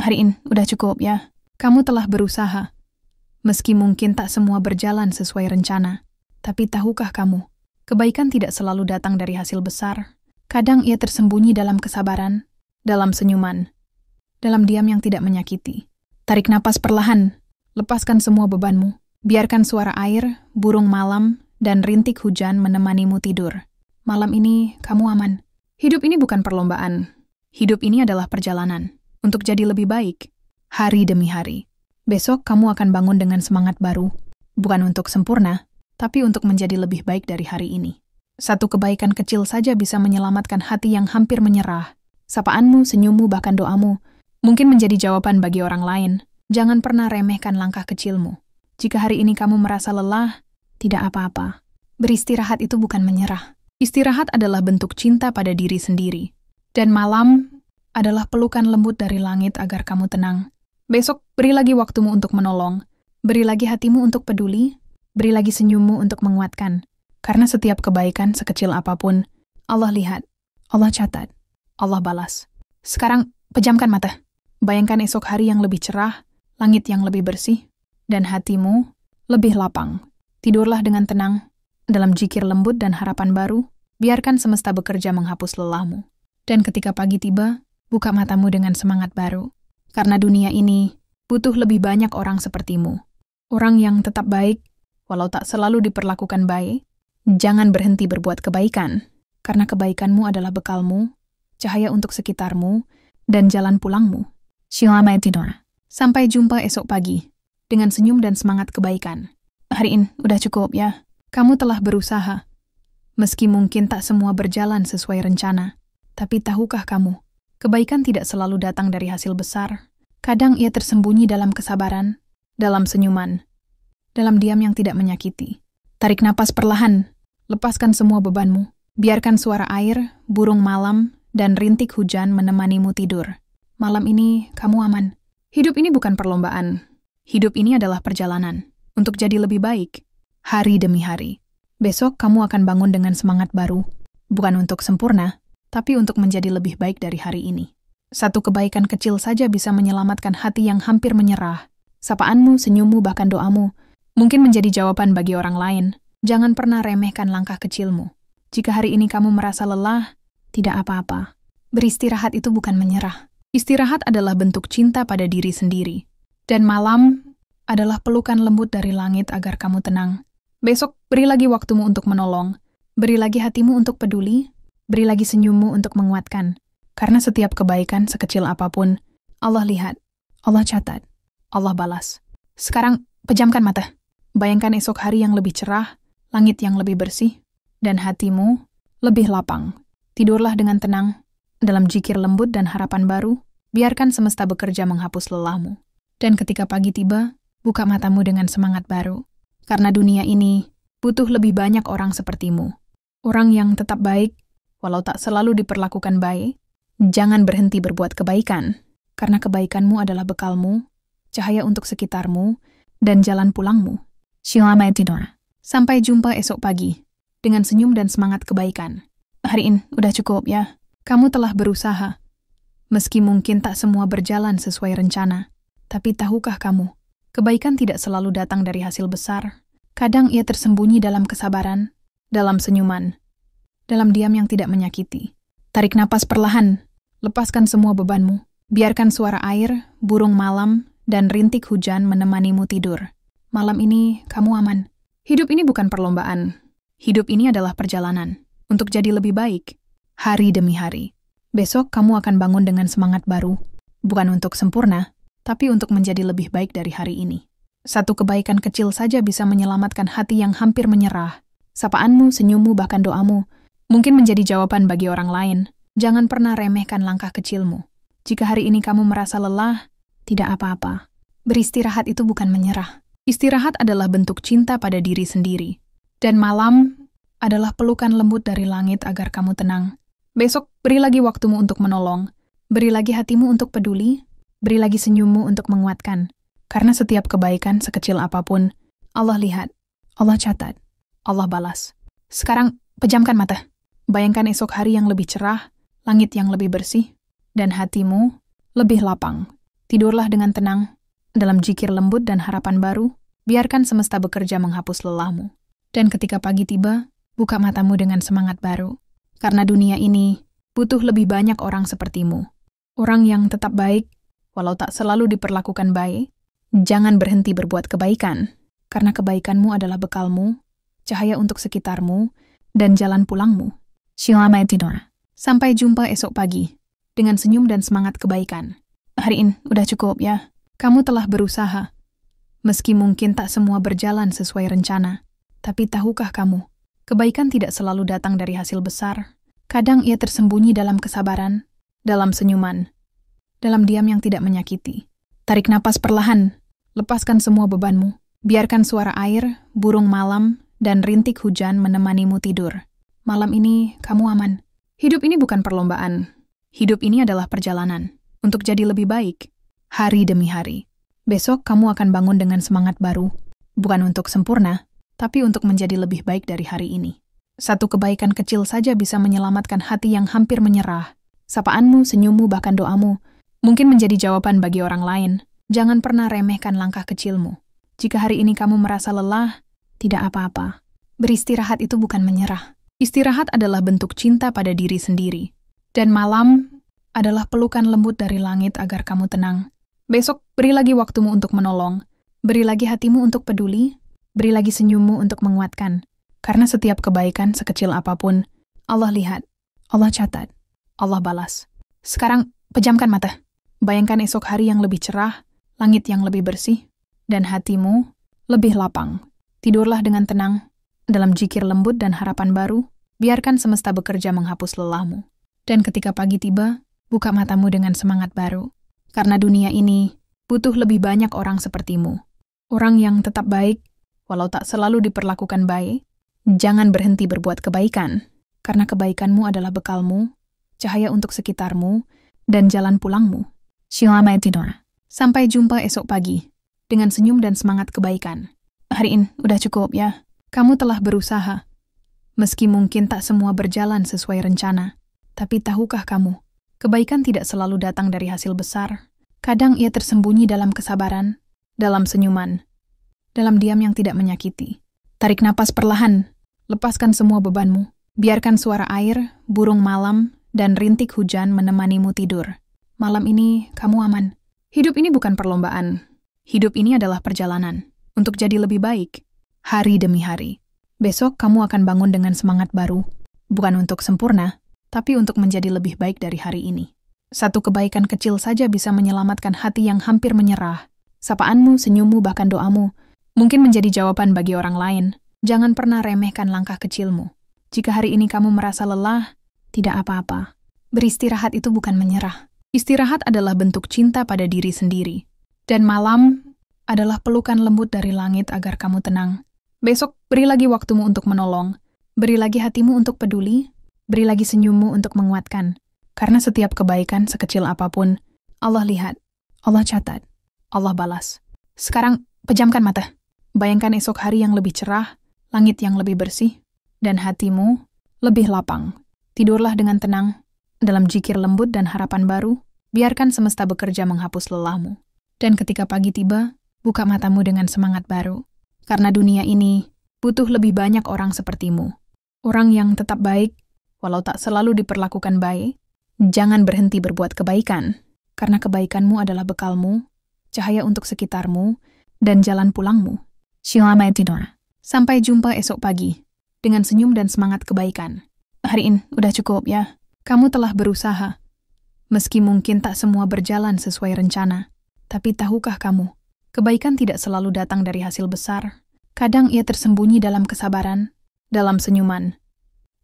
Hari ini udah cukup ya. Kamu telah berusaha. Meski mungkin tak semua berjalan sesuai rencana. Tapi tahukah kamu, kebaikan tidak selalu datang dari hasil besar. Kadang ia tersembunyi dalam kesabaran, dalam senyuman, dalam diam yang tidak menyakiti. Tarik napas perlahan, lepaskan semua bebanmu. Biarkan suara air, burung malam, dan rintik hujan menemanimu tidur. Malam ini kamu aman. Hidup ini bukan perlombaan. Hidup ini adalah perjalanan. Untuk jadi lebih baik, hari demi hari. Besok kamu akan bangun dengan semangat baru. Bukan untuk sempurna, tapi untuk menjadi lebih baik dari hari ini. Satu kebaikan kecil saja bisa menyelamatkan hati yang hampir menyerah. Sapaanmu, senyummu, bahkan doamu mungkin menjadi jawaban bagi orang lain. Jangan pernah remehkan langkah kecilmu. Jika hari ini kamu merasa lelah, tidak apa-apa. Beristirahat itu bukan menyerah. Istirahat adalah bentuk cinta pada diri sendiri. Dan malam adalah pelukan lembut dari langit agar kamu tenang. Besok beri lagi waktumu untuk menolong. Beri lagi hatimu untuk peduli. Beri lagi senyummu untuk menguatkan. Karena setiap kebaikan sekecil apapun, Allah lihat, Allah catat, Allah balas. Sekarang pejamkan mata. Bayangkan esok hari yang lebih cerah, langit yang lebih bersih, dan hatimu lebih lapang. Tidurlah dengan tenang, dalam zikir lembut dan harapan baru. Biarkan semesta bekerja menghapus lelahmu. Dan ketika pagi tiba, buka matamu dengan semangat baru. Karena dunia ini butuh lebih banyak orang sepertimu. Orang yang tetap baik, walau tak selalu diperlakukan baik. Jangan berhenti berbuat kebaikan, karena kebaikanmu adalah bekalmu, cahaya untuk sekitarmu, dan jalan pulangmu. Selamat tidur. Sampai jumpa esok pagi, dengan senyum dan semangat kebaikan. Hari ini udah cukup ya. Kamu telah berusaha. Meski mungkin tak semua berjalan sesuai rencana, tapi tahukah kamu, kebaikan tidak selalu datang dari hasil besar. Kadang ia tersembunyi dalam kesabaran, dalam senyuman, dalam diam yang tidak menyakiti. Tarik napas perlahan, lepaskan semua bebanmu. Biarkan suara air, burung malam, dan rintik hujan menemanimu tidur. Malam ini kamu aman. Hidup ini bukan perlombaan. Hidup ini adalah perjalanan. Untuk jadi lebih baik, hari demi hari. Besok kamu akan bangun dengan semangat baru. Bukan untuk sempurna, tapi untuk menjadi lebih baik dari hari ini. Satu kebaikan kecil saja bisa menyelamatkan hati yang hampir menyerah. Sapaanmu, senyummu, bahkan doamu mungkin menjadi jawaban bagi orang lain. Jangan pernah remehkan langkah kecilmu. Jika hari ini kamu merasa lelah, tidak apa-apa. Beristirahat itu bukan menyerah. Istirahat adalah bentuk cinta pada diri sendiri. Dan malam adalah pelukan lembut dari langit agar kamu tenang. Besok beri lagi waktumu untuk menolong. Beri lagi hatimu untuk peduli. Beri lagi senyummu untuk menguatkan. Karena setiap kebaikan sekecil apapun, Allah lihat, Allah catat, Allah balas. Sekarang pejamkan mata. Bayangkan esok hari yang lebih cerah, langit yang lebih bersih, dan hatimu lebih lapang. Tidurlah dengan tenang, dalam zikir lembut dan harapan baru. Biarkan semesta bekerja menghapus lelahmu. Dan ketika pagi tiba, buka matamu dengan semangat baru. Karena dunia ini butuh lebih banyak orang sepertimu. Orang yang tetap baik, walau tak selalu diperlakukan baik. Jangan berhenti berbuat kebaikan, karena kebaikanmu adalah bekalmu, cahaya untuk sekitarmu, dan jalan pulangmu. Selamat tidur. Sampai jumpa esok pagi, dengan senyum dan semangat kebaikan. Hari ini udah cukup ya. Kamu telah berusaha. Meski mungkin tak semua berjalan sesuai rencana, tapi tahukah kamu, kebaikan tidak selalu datang dari hasil besar. Kadang ia tersembunyi dalam kesabaran, dalam senyuman, dalam diam yang tidak menyakiti. Tarik napas perlahan, lepaskan semua bebanmu. Biarkan suara air, burung malam, dan rintik hujan menemanimu tidur. Malam ini kamu aman. Hidup ini bukan perlombaan. Hidup ini adalah perjalanan. Untuk jadi lebih baik, hari demi hari. Besok kamu akan bangun dengan semangat baru. Bukan untuk sempurna, tapi untuk menjadi lebih baik dari hari ini. Satu kebaikan kecil saja bisa menyelamatkan hati yang hampir menyerah. Sapaanmu, senyummu, bahkan doamu mungkin menjadi jawaban bagi orang lain. Jangan pernah remehkan langkah kecilmu. Jika hari ini kamu merasa lelah, tidak apa-apa. Beristirahat itu bukan menyerah. Istirahat adalah bentuk cinta pada diri sendiri. Dan malam adalah pelukan lembut dari langit agar kamu tenang. Besok beri lagi waktumu untuk menolong. Beri lagi hatimu untuk peduli. Beri lagi senyummu untuk menguatkan. Karena setiap kebaikan sekecil apapun, Allah lihat, Allah catat, Allah balas. Sekarang pejamkan mata. Bayangkan esok hari yang lebih cerah, langit yang lebih bersih, dan hatimu lebih lapang. Tidurlah dengan tenang, dalam zikir lembut dan harapan baru, biarkan semesta bekerja menghapus lelahmu. Dan ketika pagi tiba, buka matamu dengan semangat baru. Karena dunia ini butuh lebih banyak orang sepertimu. Orang yang tetap baik, walau tak selalu diperlakukan baik. Jangan berhenti berbuat kebaikan, karena kebaikanmu adalah bekalmu, cahaya untuk sekitarmu, dan jalan pulangmu. Selamat tidur. Sampai jumpa esok pagi, dengan senyum dan semangat kebaikan. Hari ini udah cukup ya. Kamu telah berusaha. Meski mungkin tak semua berjalan sesuai rencana, tapi tahukah kamu, kebaikan tidak selalu datang dari hasil besar. Kadang ia tersembunyi dalam kesabaran, dalam senyuman, dalam diam yang tidak menyakiti. Tarik napas perlahan, lepaskan semua bebanmu. Biarkan suara air, burung malam, dan rintik hujan menemanimu tidur. Malam ini kamu aman. Hidup ini bukan perlombaan. Hidup ini adalah perjalanan untuk jadi lebih baik, hari demi hari. Besok kamu akan bangun dengan semangat baru, bukan untuk sempurna, tapi untuk menjadi lebih baik dari hari ini. Satu kebaikan kecil saja bisa menyelamatkan hati yang hampir menyerah. Sapaanmu, senyummu, bahkan doamu mungkin menjadi jawaban bagi orang lain. Jangan pernah remehkan langkah kecilmu. Jika hari ini kamu merasa lelah, tidak apa-apa. Beristirahat itu bukan menyerah. Istirahat adalah bentuk cinta pada diri sendiri. Dan malam adalah pelukan lembut dari langit agar kamu tenang. Besok beri lagi waktumu untuk menolong. Beri lagi hatimu untuk peduli. Beri lagi senyummu untuk menguatkan. Karena setiap kebaikan sekecil apapun, Allah lihat, Allah catat, Allah balas. Sekarang pejamkan mata. Bayangkan esok hari yang lebih cerah, langit yang lebih bersih, dan hatimu lebih lapang. Tidurlah dengan tenang, dalam zikir lembut dan harapan baru, biarkan semesta bekerja menghapus lelahmu. Dan ketika pagi tiba, buka matamu dengan semangat baru. Karena dunia ini butuh lebih banyak orang sepertimu. Orang yang tetap baik, walau tak selalu diperlakukan baik. Jangan berhenti berbuat kebaikan, karena kebaikanmu adalah bekalmu, cahaya untuk sekitarmu, dan jalan pulangmu. Selamat tidur. Sampai jumpa esok pagi, dengan senyum dan semangat kebaikan. Hari ini udah cukup ya. Kamu telah berusaha. Meski mungkin tak semua berjalan sesuai rencana, tapi tahukah kamu, kebaikan tidak selalu datang dari hasil besar. Kadang ia tersembunyi dalam kesabaran, dalam senyuman, dalam diam yang tidak menyakiti. Tarik napas perlahan, lepaskan semua bebanmu. Biarkan suara air, burung malam, dan rintik hujan menemanimu tidur. Malam ini kamu aman. Hidup ini bukan perlombaan. Hidup ini adalah perjalanan untuk jadi lebih baik, hari demi hari. Besok kamu akan bangun dengan semangat baru, bukan untuk sempurna, tapi untuk menjadi lebih baik dari hari ini. Satu kebaikan kecil saja bisa menyelamatkan hati yang hampir menyerah. Sapaanmu, senyummu, bahkan doamu mungkin menjadi jawaban bagi orang lain. Jangan pernah remehkan langkah kecilmu. Jika hari ini kamu merasa lelah, tidak apa-apa. Beristirahat itu bukan menyerah. Istirahat adalah bentuk cinta pada diri sendiri. Dan malam adalah pelukan lembut dari langit agar kamu tenang. Besok beri lagi waktumu untuk menolong. Beri lagi hatimu untuk peduli. Beri lagi senyummu untuk menguatkan. Karena setiap kebaikan sekecil apapun, Allah lihat, Allah catat, Allah balas. Sekarang pejamkan mata. Bayangkan esok hari yang lebih cerah, langit yang lebih bersih, dan hatimu lebih lapang. Tidurlah dengan tenang, dalam zikir lembut dan harapan baru, biarkan semesta bekerja menghapus lelahmu. Dan ketika pagi tiba, buka matamu dengan semangat baru. Karena dunia ini butuh lebih banyak orang sepertimu. Orang yang tetap baik, walau tak selalu diperlakukan baik. Jangan berhenti berbuat kebaikan, karena kebaikanmu adalah bekalmu, cahaya untuk sekitarmu, dan jalan pulangmu. Selamat tidur. Sampai jumpa esok pagi, dengan senyum dan semangat kebaikan. Hari ini udah cukup ya. Kamu telah berusaha. Meski mungkin tak semua berjalan sesuai rencana, tapi tahukah kamu, kebaikan tidak selalu datang dari hasil besar. Kadang ia tersembunyi dalam kesabaran, dalam senyuman,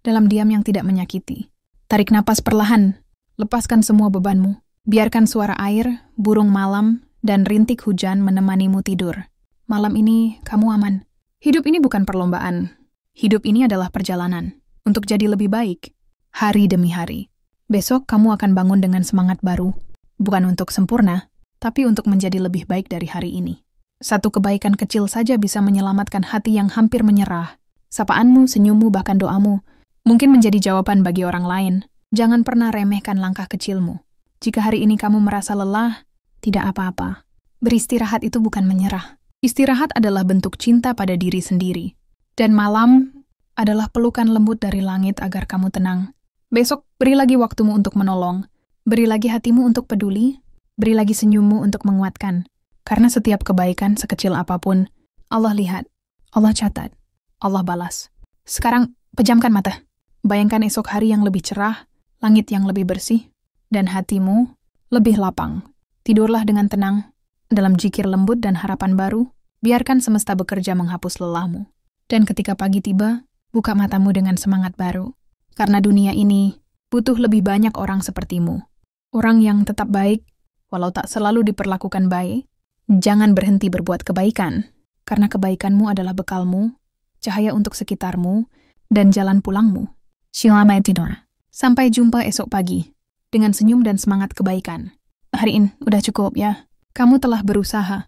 dalam diam yang tidak menyakiti. Tarik napas perlahan, lepaskan semua bebanmu. Biarkan suara air, burung malam, dan rintik hujan menemanimu tidur. Malam ini kamu aman. Hidup ini bukan perlombaan. Hidup ini adalah perjalanan untuk jadi lebih baik, hari demi hari. Besok kamu akan bangun dengan semangat baru, bukan untuk sempurna, tapi untuk menjadi lebih baik dari hari ini. Satu kebaikan kecil saja bisa menyelamatkan hati yang hampir menyerah. Sapaanmu, senyummu, bahkan doamu mungkin menjadi jawaban bagi orang lain. Jangan pernah remehkan langkah kecilmu. Jika hari ini kamu merasa lelah, Tidak apa-apa. Beristirahat itu bukan menyerah. Istirahat adalah bentuk cinta pada diri sendiri. Dan malam adalah pelukan lembut dari langit agar kamu tenang. Besok beri lagi waktumu untuk menolong. Beri lagi hatimu untuk peduli. Beri lagi senyummu untuk menguatkan. Karena setiap kebaikan sekecil apapun, Allah lihat, Allah catat, Allah balas. Sekarang pejamkan mata. Bayangkan esok hari yang lebih cerah, langit yang lebih bersih, dan hatimu lebih lapang. Tidurlah dengan tenang, dalam zikir lembut dan harapan baru, biarkan semesta bekerja menghapus lelahmu. Dan ketika pagi tiba, buka matamu dengan semangat baru. Karena dunia ini butuh lebih banyak orang sepertimu. Orang yang tetap baik, walau tak selalu diperlakukan baik. Jangan berhenti berbuat kebaikan, karena kebaikanmu adalah bekalmu, cahaya untuk sekitarmu, dan jalan pulangmu. Selamat tidur. Sampai jumpa esok pagi, dengan senyum dan semangat kebaikan. Hari ini udah cukup ya. Kamu telah berusaha.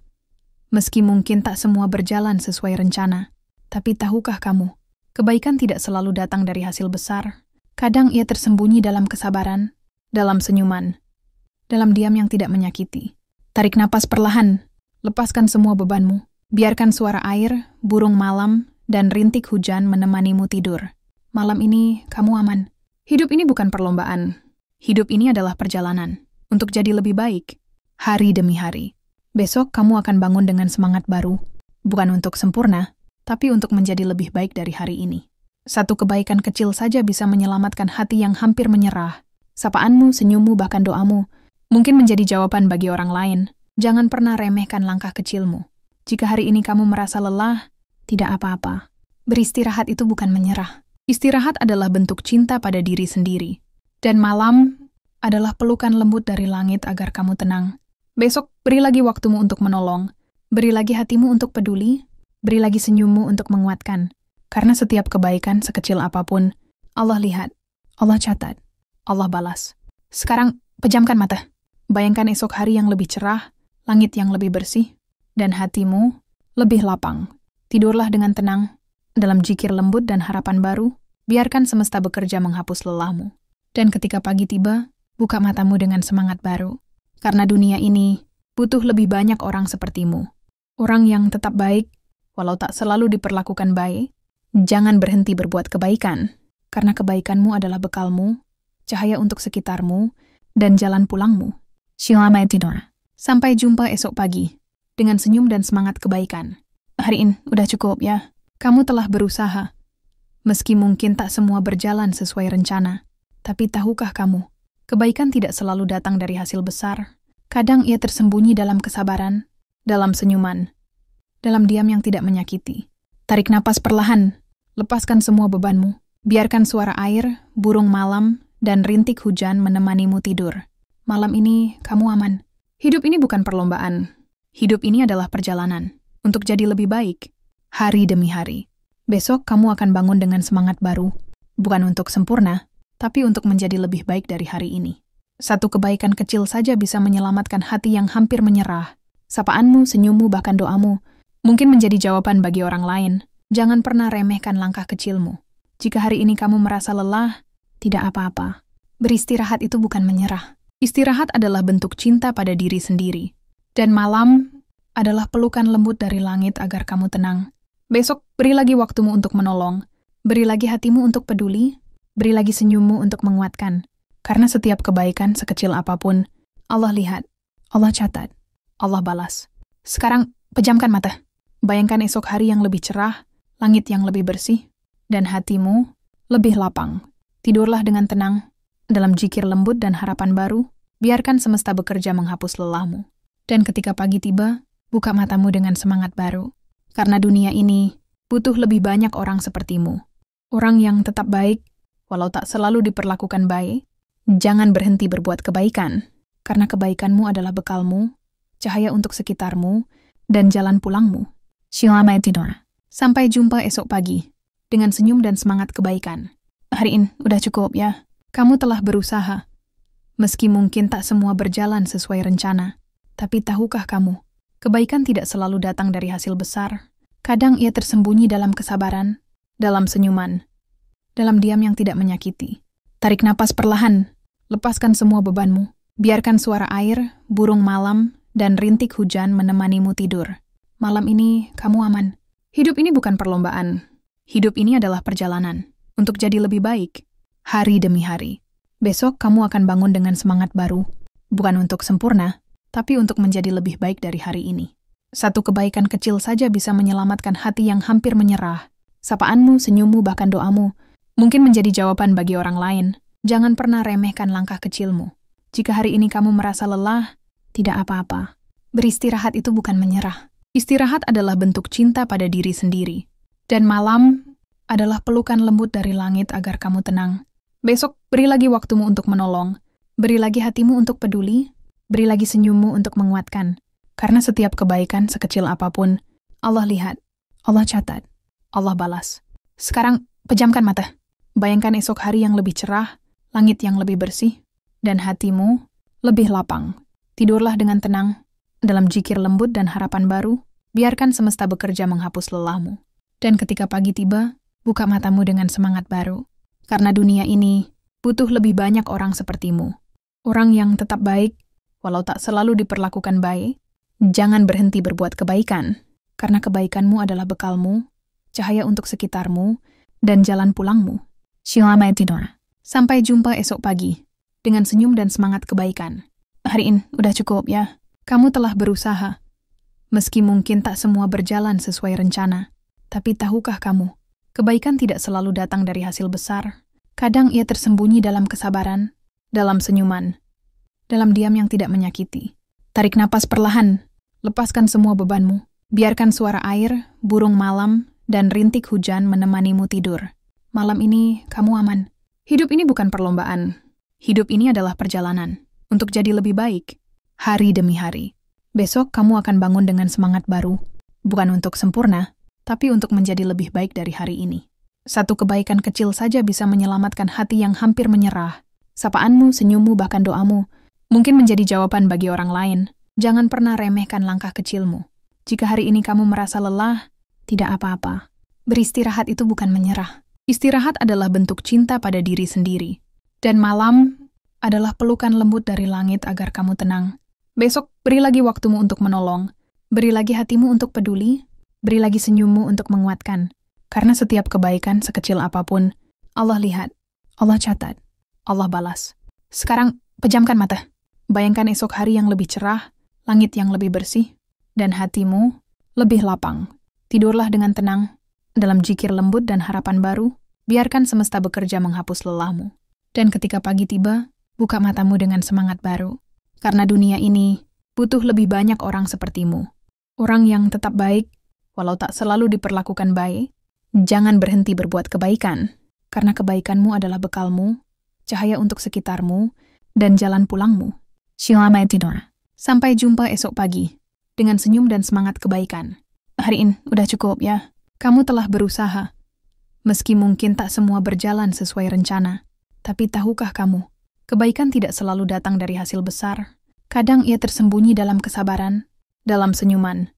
Meski mungkin tak semua berjalan sesuai rencana, tapi tahukah kamu, kebaikan tidak selalu datang dari hasil besar. Kadang ia tersembunyi dalam kesabaran, dalam senyuman, dalam diam yang tidak menyakiti. Tarik napas perlahan, lepaskan semua bebanmu. Biarkan suara air, burung malam, dan rintik hujan menemanimu tidur. Malam ini kamu aman. Hidup ini bukan perlombaan. Hidup ini adalah perjalanan untuk jadi lebih baik, hari demi hari. Besok kamu akan bangun dengan semangat baru, bukan untuk sempurna, tapi untuk menjadi lebih baik dari hari ini. Satu kebaikan kecil saja bisa menyelamatkan hati yang hampir menyerah. Sapaanmu, senyummu, bahkan doamu mungkin menjadi jawaban bagi orang lain. Jangan pernah remehkan langkah kecilmu. Jika hari ini kamu merasa lelah, tidak apa-apa. Beristirahat itu bukan menyerah. Istirahat adalah bentuk cinta pada diri sendiri. Dan malam adalah pelukan lembut dari langit agar kamu tenang. Besok beri lagi waktumu untuk menolong. Beri lagi hatimu untuk peduli. Beri lagi senyummu untuk menguatkan. Karena setiap kebaikan sekecil apapun, Allah lihat, Allah catat, Allah balas. Sekarang pejamkan mata. Bayangkan esok hari yang lebih cerah, langit yang lebih bersih, dan hatimu lebih lapang. Tidurlah dengan tenang, dalam zikir lembut dan harapan baru, biarkan semesta bekerja menghapus lelahmu. Dan ketika pagi tiba, buka matamu dengan semangat baru. Karena dunia ini butuh lebih banyak orang sepertimu. Orang yang tetap baik, walau tak selalu diperlakukan baik. Jangan berhenti berbuat kebaikan, karena kebaikanmu adalah bekalmu, cahaya untuk sekitarmu, dan jalan pulangmu. Selamat tidur. Sampai jumpa esok pagi, dengan senyum dan semangat kebaikan. Hari ini udah cukup ya. Kamu telah berusaha. Meski mungkin tak semua berjalan sesuai rencana, tapi tahukah kamu, kebaikan tidak selalu datang dari hasil besar. Kadang ia tersembunyi dalam kesabaran, dalam senyuman, dalam diam yang tidak menyakiti. Tarik napas perlahan, lepaskan semua bebanmu. Biarkan suara air, burung malam, dan rintik hujan menemanimu tidur. Malam ini kamu aman. Hidup ini bukan perlombaan. Hidup ini adalah perjalanan untuk jadi lebih baik, hari demi hari. Besok kamu akan bangun dengan semangat baru, bukan untuk sempurna, tapi untuk menjadi lebih baik dari hari ini. Satu kebaikan kecil saja bisa menyelamatkan hati yang hampir menyerah. Sapaanmu, senyummu, bahkan doamu mungkin menjadi jawaban bagi orang lain. Jangan pernah remehkan langkah kecilmu. Jika hari ini kamu merasa lelah, tidak apa-apa. Beristirahat itu bukan menyerah. Istirahat adalah bentuk cinta pada diri sendiri. Dan malam adalah pelukan lembut dari langit agar kamu tenang. Besok beri lagi waktumu untuk menolong. Beri lagi hatimu untuk peduli. Beri lagi senyummu untuk menguatkan. Karena setiap kebaikan sekecil apapun, Allah lihat, Allah catat, Allah balas. Sekarang pejamkan mata. Bayangkan esok hari yang lebih cerah, langit yang lebih bersih, dan hatimu lebih lapang. Tidurlah dengan tenang, dalam zikir lembut dan harapan baru, biarkan semesta bekerja menghapus lelahmu. Dan ketika pagi tiba, buka matamu dengan semangat baru. Karena dunia ini butuh lebih banyak orang sepertimu. Orang yang tetap baik, walau tak selalu diperlakukan baik. Jangan berhenti berbuat kebaikan, karena kebaikanmu adalah bekalmu, cahaya untuk sekitarmu, dan jalan pulangmu. Selamat tidur. Sampai jumpa esok pagi, dengan senyum dan semangat kebaikan. Hari ini udah cukup ya. Kamu telah berusaha. Meski mungkin tak semua berjalan sesuai rencana, tapi tahukah kamu, kebaikan tidak selalu datang dari hasil besar. Kadang ia tersembunyi dalam kesabaran, dalam senyuman, dalam diam yang tidak menyakiti. Tarik napas perlahan, lepaskan semua bebanmu. Biarkan suara air, burung malam, dan rintik hujan menemanimu tidur. Malam ini kamu aman. Hidup ini bukan perlombaan. Hidup ini adalah perjalanan untuk jadi lebih baik, hari demi hari. Besok kamu akan bangun dengan semangat baru, bukan untuk sempurna, tapi untuk menjadi lebih baik dari hari ini. Satu kebaikan kecil saja bisa menyelamatkan hati yang hampir menyerah. Sapaanmu, senyummu, bahkan doamu mungkin menjadi jawaban bagi orang lain. Jangan pernah remehkan langkah kecilmu. Jika hari ini kamu merasa lelah, tidak apa-apa. Beristirahat itu bukan menyerah. Istirahat adalah bentuk cinta pada diri sendiri. Dan malam adalah pelukan lembut dari langit agar kamu tenang. Besok beri lagi waktumu untuk menolong. Beri lagi hatimu untuk peduli. Beri lagi senyummu untuk menguatkan. Karena setiap kebaikan sekecil apapun, Allah lihat, Allah catat, Allah balas. Sekarang pejamkan mata. Bayangkan esok hari yang lebih cerah, langit yang lebih bersih, dan hatimu lebih lapang. Tidurlah dengan tenang, dalam zikir lembut dan harapan baru, biarkan semesta bekerja menghapus lelahmu. Dan ketika pagi tiba, buka matamu dengan semangat baru. Karena dunia ini butuh lebih banyak orang sepertimu. Orang yang tetap baik, walau tak selalu diperlakukan baik. Jangan berhenti berbuat kebaikan, karena kebaikanmu adalah bekalmu, cahaya untuk sekitarmu, dan jalan pulangmu. Selamat tidur. Sampai jumpa esok pagi, dengan senyum dan semangat kebaikan. Hari ini udah cukup ya. Kamu telah berusaha. Meski mungkin tak semua berjalan sesuai rencana, tapi tahukah kamu, kebaikan tidak selalu datang dari hasil besar. Kadang ia tersembunyi dalam kesabaran, dalam senyuman, dalam diam yang tidak menyakiti. Tarik napas perlahan, lepaskan semua bebanmu. Biarkan suara air, burung malam, dan rintik hujan menemanimu tidur. Malam ini kamu aman. Hidup ini bukan perlombaan. Hidup ini adalah perjalanan untuk jadi lebih baik, hari demi hari. Besok kamu akan bangun dengan semangat baru, bukan untuk sempurna, tapi untuk menjadi lebih baik dari hari ini. Satu kebaikan kecil saja bisa menyelamatkan hati yang hampir menyerah. Sapaanmu, senyummu, bahkan doamu mungkin menjadi jawaban bagi orang lain. Jangan pernah remehkan langkah kecilmu. Jika hari ini kamu merasa lelah, tidak apa-apa. Beristirahat itu bukan menyerah. Istirahat adalah bentuk cinta pada diri sendiri. Dan malam adalah pelukan lembut dari langit agar kamu tenang. Besok beri lagi waktumu untuk menolong. Beri lagi hatimu untuk peduli. Beri lagi senyummu untuk menguatkan. Karena setiap kebaikan sekecil apapun, Allah lihat, Allah catat, Allah balas. Sekarang pejamkan mata. Bayangkan esok hari yang lebih cerah, langit yang lebih bersih, dan hatimu lebih lapang. Tidurlah dengan tenang, dalam zikir lembut dan harapan baru, biarkan semesta bekerja menghapus lelahmu. Dan ketika pagi tiba, buka matamu dengan semangat baru. Karena dunia ini butuh lebih banyak orang sepertimu. Orang yang tetap baik, walau tak selalu diperlakukan baik. Jangan berhenti berbuat kebaikan, karena kebaikanmu adalah bekalmu, cahaya untuk sekitarmu, dan jalan pulangmu. Selamat tidur. Sampai jumpa esok pagi, dengan senyum dan semangat kebaikan. Hari ini udah cukup ya. Kamu telah berusaha. Meski mungkin tak semua berjalan sesuai rencana, tapi tahukah kamu, kebaikan tidak selalu datang dari hasil besar. Kadang ia tersembunyi dalam kesabaran, dalam senyuman,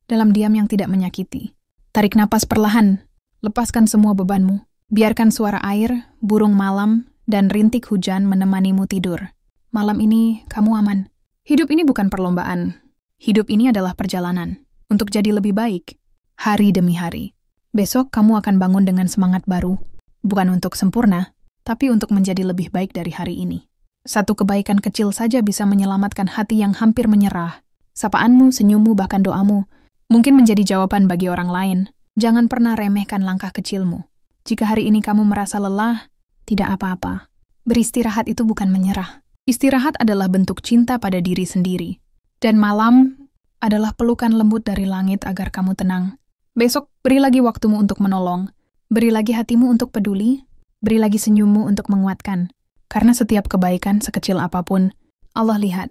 dalam diam yang tidak menyakiti. Tarik napas perlahan, lepaskan semua bebanmu. Biarkan suara air, burung malam, dan rintik hujan menemanimu tidur. Malam ini kamu aman. Hidup ini bukan perlombaan. Hidup ini adalah perjalanan untuk jadi lebih baik, hari demi hari. Besok kamu akan bangun dengan semangat baru, bukan untuk sempurna, tapi untuk menjadi lebih baik dari hari ini. Satu kebaikan kecil saja bisa menyelamatkan hati yang hampir menyerah. Sapaanmu, senyummu, bahkan doamu mungkin menjadi jawaban bagi orang lain. Jangan pernah remehkan langkah kecilmu. Jika hari ini kamu merasa lelah, tidak apa-apa. Beristirahat itu bukan menyerah. Istirahat adalah bentuk cinta pada diri sendiri. Dan malam adalah pelukan lembut dari langit agar kamu tenang. Besok beri lagi waktumu untuk menolong. Beri lagi hatimu untuk peduli. Beri lagi senyummu untuk menguatkan. Karena setiap kebaikan sekecil apapun, Allah lihat,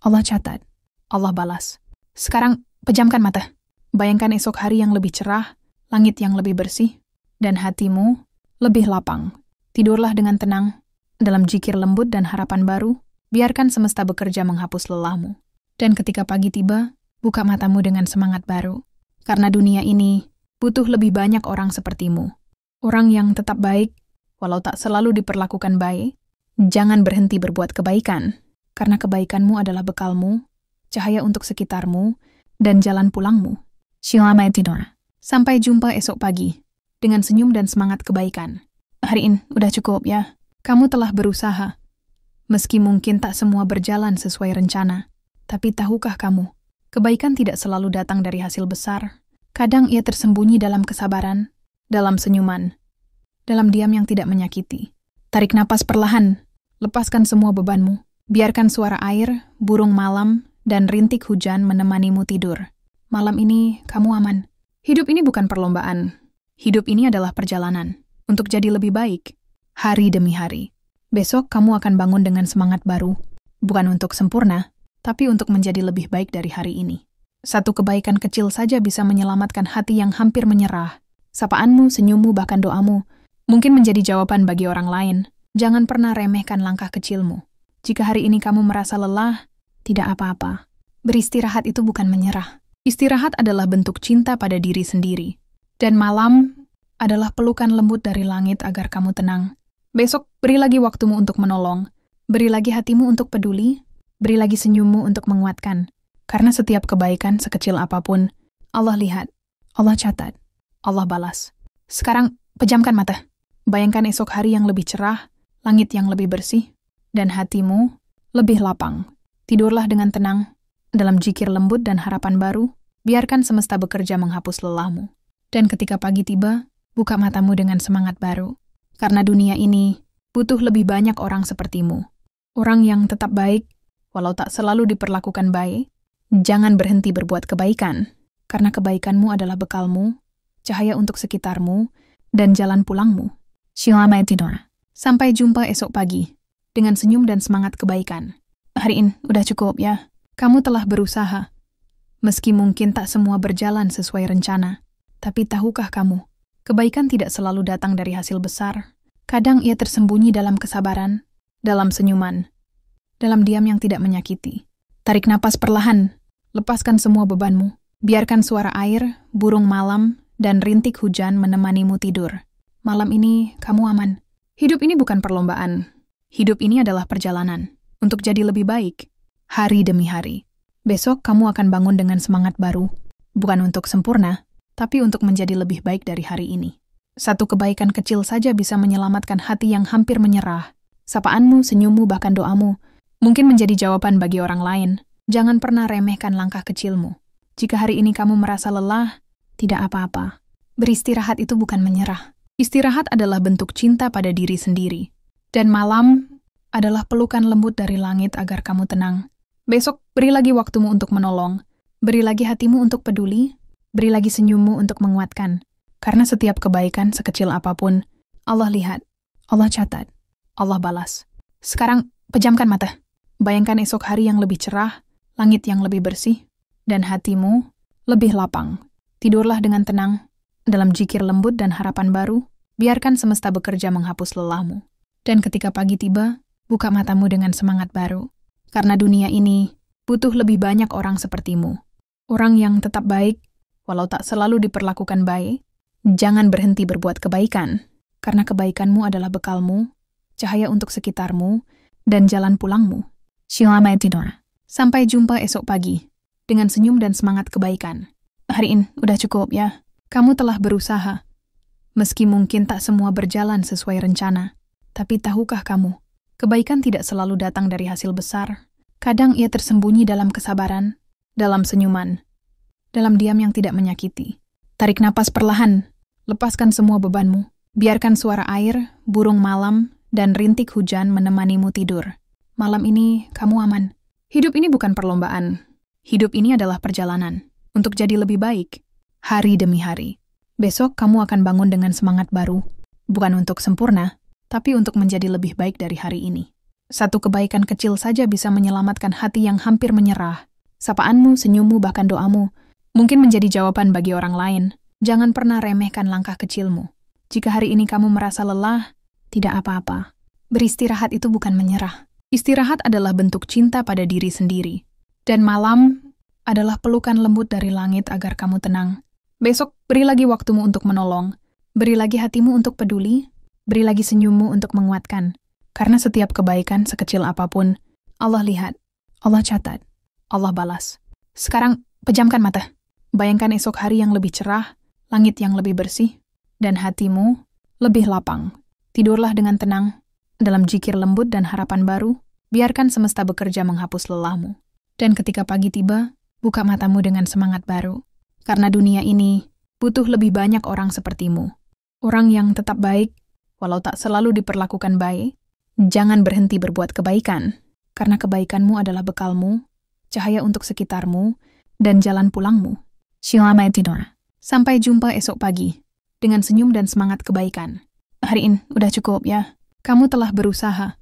Allah catat, Allah balas. Sekarang pejamkan mata. Bayangkan esok hari yang lebih cerah, langit yang lebih bersih, dan hatimu lebih lapang. Tidurlah dengan tenang, dalam zikir lembut dan harapan baru, biarkan semesta bekerja menghapus lelahmu. Dan ketika pagi tiba, buka matamu dengan semangat baru. Karena dunia ini butuh lebih banyak orang sepertimu. Orang yang tetap baik, walau tak selalu diperlakukan baik. Jangan berhenti berbuat kebaikan, karena kebaikanmu adalah bekalmu, cahaya untuk sekitarmu, dan jalan pulangmu. Selamat tidur. Sampai jumpa esok pagi, dengan senyum dan semangat kebaikan. Hari ini udah cukup ya. Kamu telah berusaha. Meski mungkin tak semua berjalan sesuai rencana, tapi tahukah kamu, kebaikan tidak selalu datang dari hasil besar. Kadang ia tersembunyi dalam kesabaran, dalam senyuman, dalam diam yang tidak menyakiti. Tarik napas perlahan, lepaskan semua bebanmu. Biarkan suara air, burung malam, dan rintik hujan menemanimu tidur. Malam ini kamu aman. Hidup ini bukan perlombaan. Hidup ini adalah perjalanan untuk jadi lebih baik, hari demi hari. Besok kamu akan bangun dengan semangat baru, bukan untuk sempurna, tapi untuk menjadi lebih baik dari hari ini. Satu kebaikan kecil saja bisa menyelamatkan hati yang hampir menyerah. Sapaanmu, senyummu, bahkan doamu mungkin menjadi jawaban bagi orang lain. Jangan pernah remehkan langkah kecilmu. Jika hari ini kamu merasa lelah, tidak apa-apa. Beristirahat itu bukan menyerah. Istirahat adalah bentuk cinta pada diri sendiri. Dan malam adalah pelukan lembut dari langit agar kamu tenang. Besok beri lagi waktumu untuk menolong. Beri lagi hatimu untuk peduli. Beri lagi senyummu untuk menguatkan. Karena setiap kebaikan sekecil apapun, Allah lihat, Allah catat, Allah balas. Sekarang pejamkan mata. Bayangkan esok hari yang lebih cerah, langit yang lebih bersih, dan hatimu lebih lapang. Tidurlah dengan tenang, dalam zikir lembut dan harapan baru. Biarkan semesta bekerja menghapus lelahmu. Dan ketika pagi tiba, buka matamu dengan semangat baru. Karena dunia ini butuh lebih banyak orang sepertimu. Orang yang tetap baik, walau tak selalu diperlakukan baik. Jangan berhenti berbuat kebaikan, karena kebaikanmu adalah bekalmu, cahaya untuk sekitarmu, dan jalan pulangmu. Selamat tidur. Sampai jumpa esok pagi, dengan senyum dan semangat kebaikan. Hari ini udah cukup ya. Kamu telah berusaha. Meski mungkin tak semua berjalan sesuai rencana, tapi tahukah kamu, kebaikan tidak selalu datang dari hasil besar. Kadang ia tersembunyi dalam kesabaran, dalam senyuman, dalam diam yang tidak menyakiti. Tarik napas perlahan, lepaskan semua bebanmu. Biarkan suara air, burung malam, dan rintik hujan menemanimu tidur. Malam ini kamu aman. Hidup ini bukan perlombaan. Hidup ini adalah perjalanan untuk jadi lebih baik, hari demi hari. Besok kamu akan bangun dengan semangat baru, bukan untuk sempurna, tapi untuk menjadi lebih baik dari hari ini. Satu kebaikan kecil saja bisa menyelamatkan hati yang hampir menyerah. Sapaanmu, senyummu, bahkan doamu mungkin menjadi jawaban bagi orang lain. Jangan pernah remehkan langkah kecilmu. Jika hari ini kamu merasa lelah, tidak apa-apa. Beristirahat itu bukan menyerah. Istirahat adalah bentuk cinta pada diri sendiri. Dan malam adalah pelukan lembut dari langit agar kamu tenang. Besok beri lagi waktumu untuk menolong. Beri lagi hatimu untuk peduli. Beri lagi senyummu untuk menguatkan. Karena setiap kebaikan sekecil apapun, Allah lihat, Allah catat, Allah balas. Sekarang pejamkan mata. Bayangkan esok hari yang lebih cerah, langit yang lebih bersih, dan hatimu lebih lapang. Tidurlah dengan tenang, dalam zikir lembut dan harapan baru. Biarkan semesta bekerja menghapus lelahmu. Dan ketika pagi tiba, buka matamu dengan semangat baru. Karena dunia ini butuh lebih banyak orang sepertimu. Orang yang tetap baik, walau tak selalu diperlakukan baik. Jangan berhenti berbuat kebaikan, karena kebaikanmu adalah bekalmu, cahaya untuk sekitarmu, dan jalan pulangmu. Selamat tidur. Sampai jumpa esok pagi, dengan senyum dan semangat kebaikan. Hari ini udah cukup ya. Kamu telah berusaha. Meski mungkin tak semua berjalan sesuai rencana, tapi tahukah kamu, kebaikan tidak selalu datang dari hasil besar. Kadang ia tersembunyi dalam kesabaran, dalam senyuman, dalam diam yang tidak menyakiti. Tarik napas perlahan, lepaskan semua bebanmu. Biarkan suara air, burung malam, dan rintik hujan menemanimu tidur. Malam ini kamu aman. Hidup ini bukan perlombaan. Hidup ini adalah perjalanan untuk jadi lebih baik, hari demi hari. Besok kamu akan bangun dengan semangat baru, bukan untuk sempurna, tapi untuk menjadi lebih baik dari hari ini. Satu kebaikan kecil saja bisa menyelamatkan hati yang hampir menyerah. Sapaanmu, senyummu, bahkan doamu mungkin menjadi jawaban bagi orang lain. Jangan pernah remehkan langkah kecilmu. Jika hari ini kamu merasa lelah, tidak apa-apa. Beristirahat itu bukan menyerah. Istirahat adalah bentuk cinta pada diri sendiri. Dan malam adalah pelukan lembut dari langit agar kamu tenang. Besok beri lagi waktumu untuk menolong. Beri lagi hatimu untuk peduli. Beri lagi senyummu untuk menguatkan. Karena setiap kebaikan sekecil apapun, Allah lihat, Allah catat, Allah balas. Sekarang, pejamkan mata. Bayangkan esok hari yang lebih cerah, langit yang lebih bersih, dan hatimu lebih lapang. Tidurlah dengan tenang, dalam zikir lembut dan harapan baru, biarkan semesta bekerja menghapus lelahmu. Dan ketika pagi tiba, buka matamu dengan semangat baru. Karena dunia ini butuh lebih banyak orang sepertimu. Orang yang tetap baik, walau tak selalu diperlakukan baik. Jangan berhenti berbuat kebaikan, karena kebaikanmu adalah bekalmu, cahaya untuk sekitarmu, dan jalan pulangmu. Selamat tidur. Sampai jumpa esok pagi, dengan senyum dan semangat kebaikan. Hari ini udah cukup ya. Kamu telah berusaha.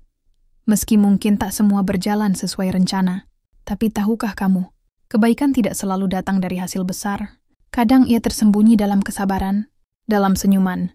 Meski mungkin tak semua berjalan sesuai rencana, tapi tahukah kamu, kebaikan tidak selalu datang dari hasil besar. Kadang ia tersembunyi dalam kesabaran, dalam senyuman,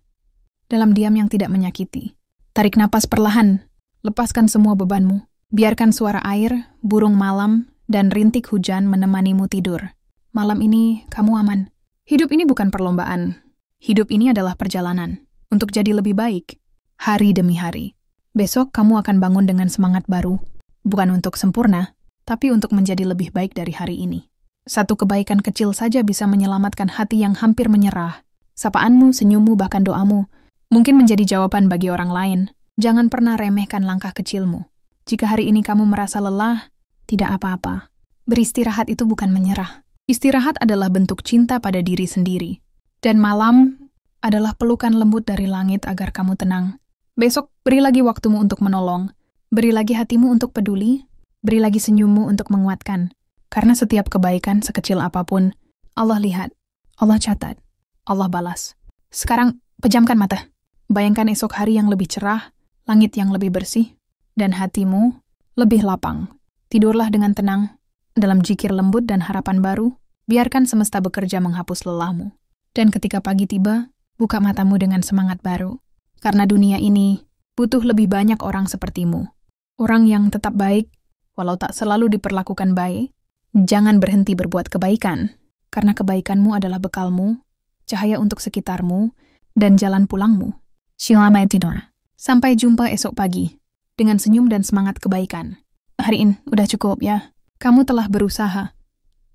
dalam diam yang tidak menyakiti. Tarik napas perlahan, lepaskan semua bebanmu. Biarkan suara air, burung malam, dan rintik hujan menemanimu tidur. Malam ini kamu aman. Hidup ini bukan perlombaan. Hidup ini adalah perjalanan untuk jadi lebih baik, hari demi hari. Besok kamu akan bangun dengan semangat baru, bukan untuk sempurna, tapi untuk menjadi lebih baik dari hari ini. Satu kebaikan kecil saja bisa menyelamatkan hati yang hampir menyerah. Sapaanmu, senyummu, bahkan doamu mungkin menjadi jawaban bagi orang lain. Jangan pernah remehkan langkah kecilmu. Jika hari ini kamu merasa lelah, tidak apa-apa. Beristirahat itu bukan menyerah. Istirahat adalah bentuk cinta pada diri sendiri. Dan malam adalah pelukan lembut dari langit agar kamu tenang. Besok, beri lagi waktumu untuk menolong. Beri lagi hatimu untuk peduli. Beri lagi senyummu untuk menguatkan. Karena setiap kebaikan sekecil apapun, Allah lihat, Allah catat, Allah balas. Sekarang, pejamkan mata. Bayangkan esok hari yang lebih cerah, langit yang lebih bersih, dan hatimu lebih lapang. Tidurlah dengan tenang, dalam zikir lembut dan harapan baru, biarkan semesta bekerja menghapus lelahmu. Dan ketika pagi tiba, buka matamu dengan semangat baru. Karena dunia ini butuh lebih banyak orang sepertimu. Orang yang tetap baik, walau tak selalu diperlakukan baik. Jangan berhenti berbuat kebaikan, karena kebaikanmu adalah bekalmu, cahaya untuk sekitarmu, dan jalan pulangmu. Selamat tidur. Sampai jumpa esok pagi, dengan senyum dan semangat kebaikan. Hari ini udah cukup ya. Kamu telah berusaha.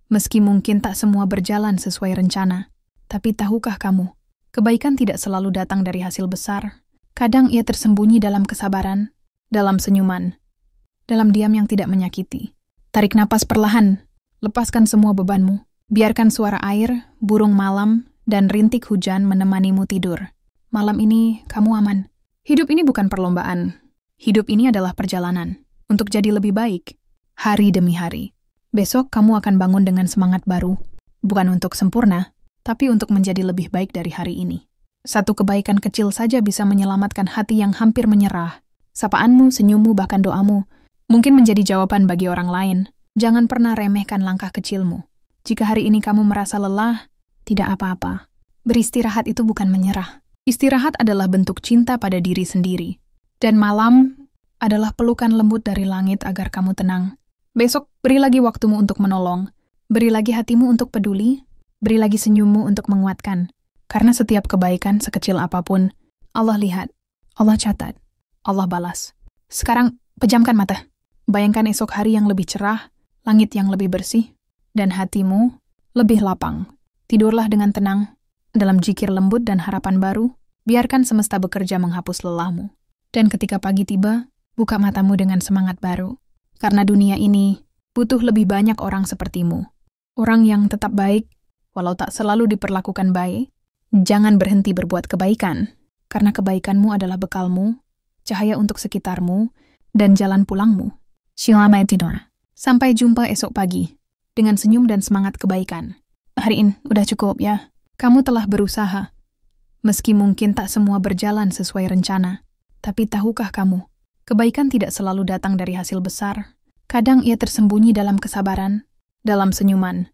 Meski mungkin tak semua berjalan sesuai rencana, tapi tahukah kamu, kebaikan tidak selalu datang dari hasil besar. Kadang ia tersembunyi dalam kesabaran, dalam senyuman, dalam diam yang tidak menyakiti. Tarik napas perlahan, lepaskan semua bebanmu. Biarkan suara air, burung malam, dan rintik hujan menemanimu tidur. Malam ini kamu aman. Hidup ini bukan perlombaan. Hidup ini adalah perjalanan untuk jadi lebih baik, hari demi hari. Besok kamu akan bangun dengan semangat baru, bukan untuk sempurna, tapi untuk menjadi lebih baik dari hari ini. Satu kebaikan kecil saja bisa menyelamatkan hati yang hampir menyerah. Sapaanmu, senyummu, bahkan doamu mungkin menjadi jawaban bagi orang lain. Jangan pernah remehkan langkah kecilmu. Jika hari ini kamu merasa lelah, tidak apa-apa. Beristirahat itu bukan menyerah. Istirahat adalah bentuk cinta pada diri sendiri. Dan malam adalah pelukan lembut dari langit agar kamu tenang. Besok, beri lagi waktumu untuk menolong. Beri lagi hatimu untuk peduli. Beri lagi senyummu untuk menguatkan. Karena setiap kebaikan sekecil apapun, Allah lihat, Allah catat, Allah balas. Sekarang, pejamkan mata. Bayangkan esok hari yang lebih cerah, langit yang lebih bersih, dan hatimu lebih lapang. Tidurlah dengan tenang, dalam zikir lembut dan harapan baru, biarkan semesta bekerja menghapus lelahmu. Dan ketika pagi tiba, buka matamu dengan semangat baru. Karena dunia ini butuh lebih banyak orang sepertimu. Orang yang tetap baik, walau tak selalu diperlakukan baik. Jangan berhenti berbuat kebaikan, karena kebaikanmu adalah bekalmu, cahaya untuk sekitarmu, dan jalan pulangmu. Selamat tidur. Sampai jumpa esok pagi, dengan senyum dan semangat kebaikan. Hari ini udah cukup ya. Kamu telah berusaha. Meski mungkin tak semua berjalan sesuai rencana, tapi tahukah kamu, kebaikan tidak selalu datang dari hasil besar. Kadang ia tersembunyi dalam kesabaran, dalam senyuman,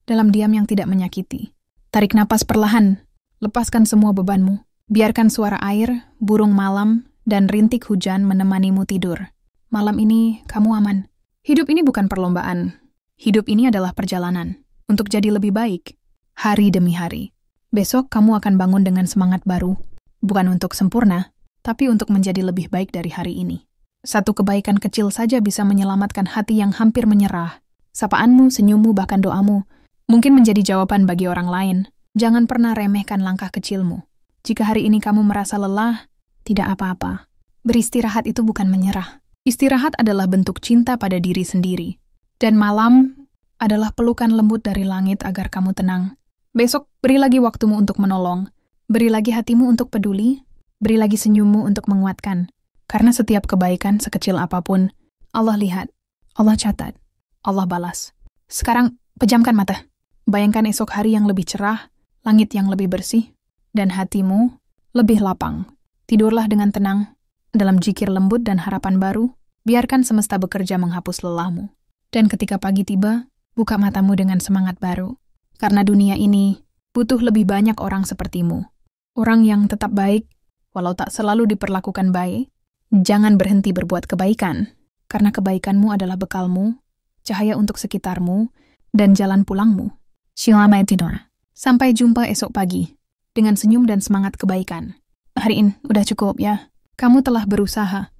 dalam diam yang tidak menyakiti. Tarik napas perlahan, lepaskan semua bebanmu. Biarkan suara air, burung malam, dan rintik hujan menemanimu tidur. Malam ini kamu aman. Hidup ini bukan perlombaan. Hidup ini adalah perjalanan untuk jadi lebih baik, hari demi hari. Besok kamu akan bangun dengan semangat baru, bukan untuk sempurna, tapi untuk menjadi lebih baik dari hari ini. Satu kebaikan kecil saja bisa menyelamatkan hati yang hampir menyerah. Sapaanmu, senyummu, bahkan doamu mungkin menjadi jawaban bagi orang lain. Jangan pernah remehkan langkah kecilmu. Jika hari ini kamu merasa lelah, tidak apa-apa. Beristirahat itu bukan menyerah. Istirahat adalah bentuk cinta pada diri sendiri. Dan malam adalah pelukan lembut dari langit agar kamu tenang. Besok beri lagi waktumu untuk menolong. Beri lagi hatimu untuk peduli. Beri lagi senyummu untuk menguatkan. Karena setiap kebaikan sekecil apapun, Allah lihat, Allah catat, Allah balas. Sekarang pejamkan mata. Bayangkan esok hari yang lebih cerah, langit yang lebih bersih, dan hatimu lebih lapang. Tidurlah dengan tenang, dalam zikir lembut dan harapan baru. Biarkan semesta bekerja menghapus lelahmu. Dan ketika pagi tiba, buka matamu dengan semangat baru. Karena dunia ini butuh lebih banyak orang sepertimu. Orang yang tetap baik, walau tak selalu diperlakukan baik. Jangan berhenti berbuat kebaikan, karena kebaikanmu adalah bekalmu, cahaya untuk sekitarmu, dan jalan pulangmu. Selamat tidur. Sampai jumpa esok pagi, dengan senyum dan semangat kebaikan. Hari ini udah cukup ya. Kamu telah berusaha.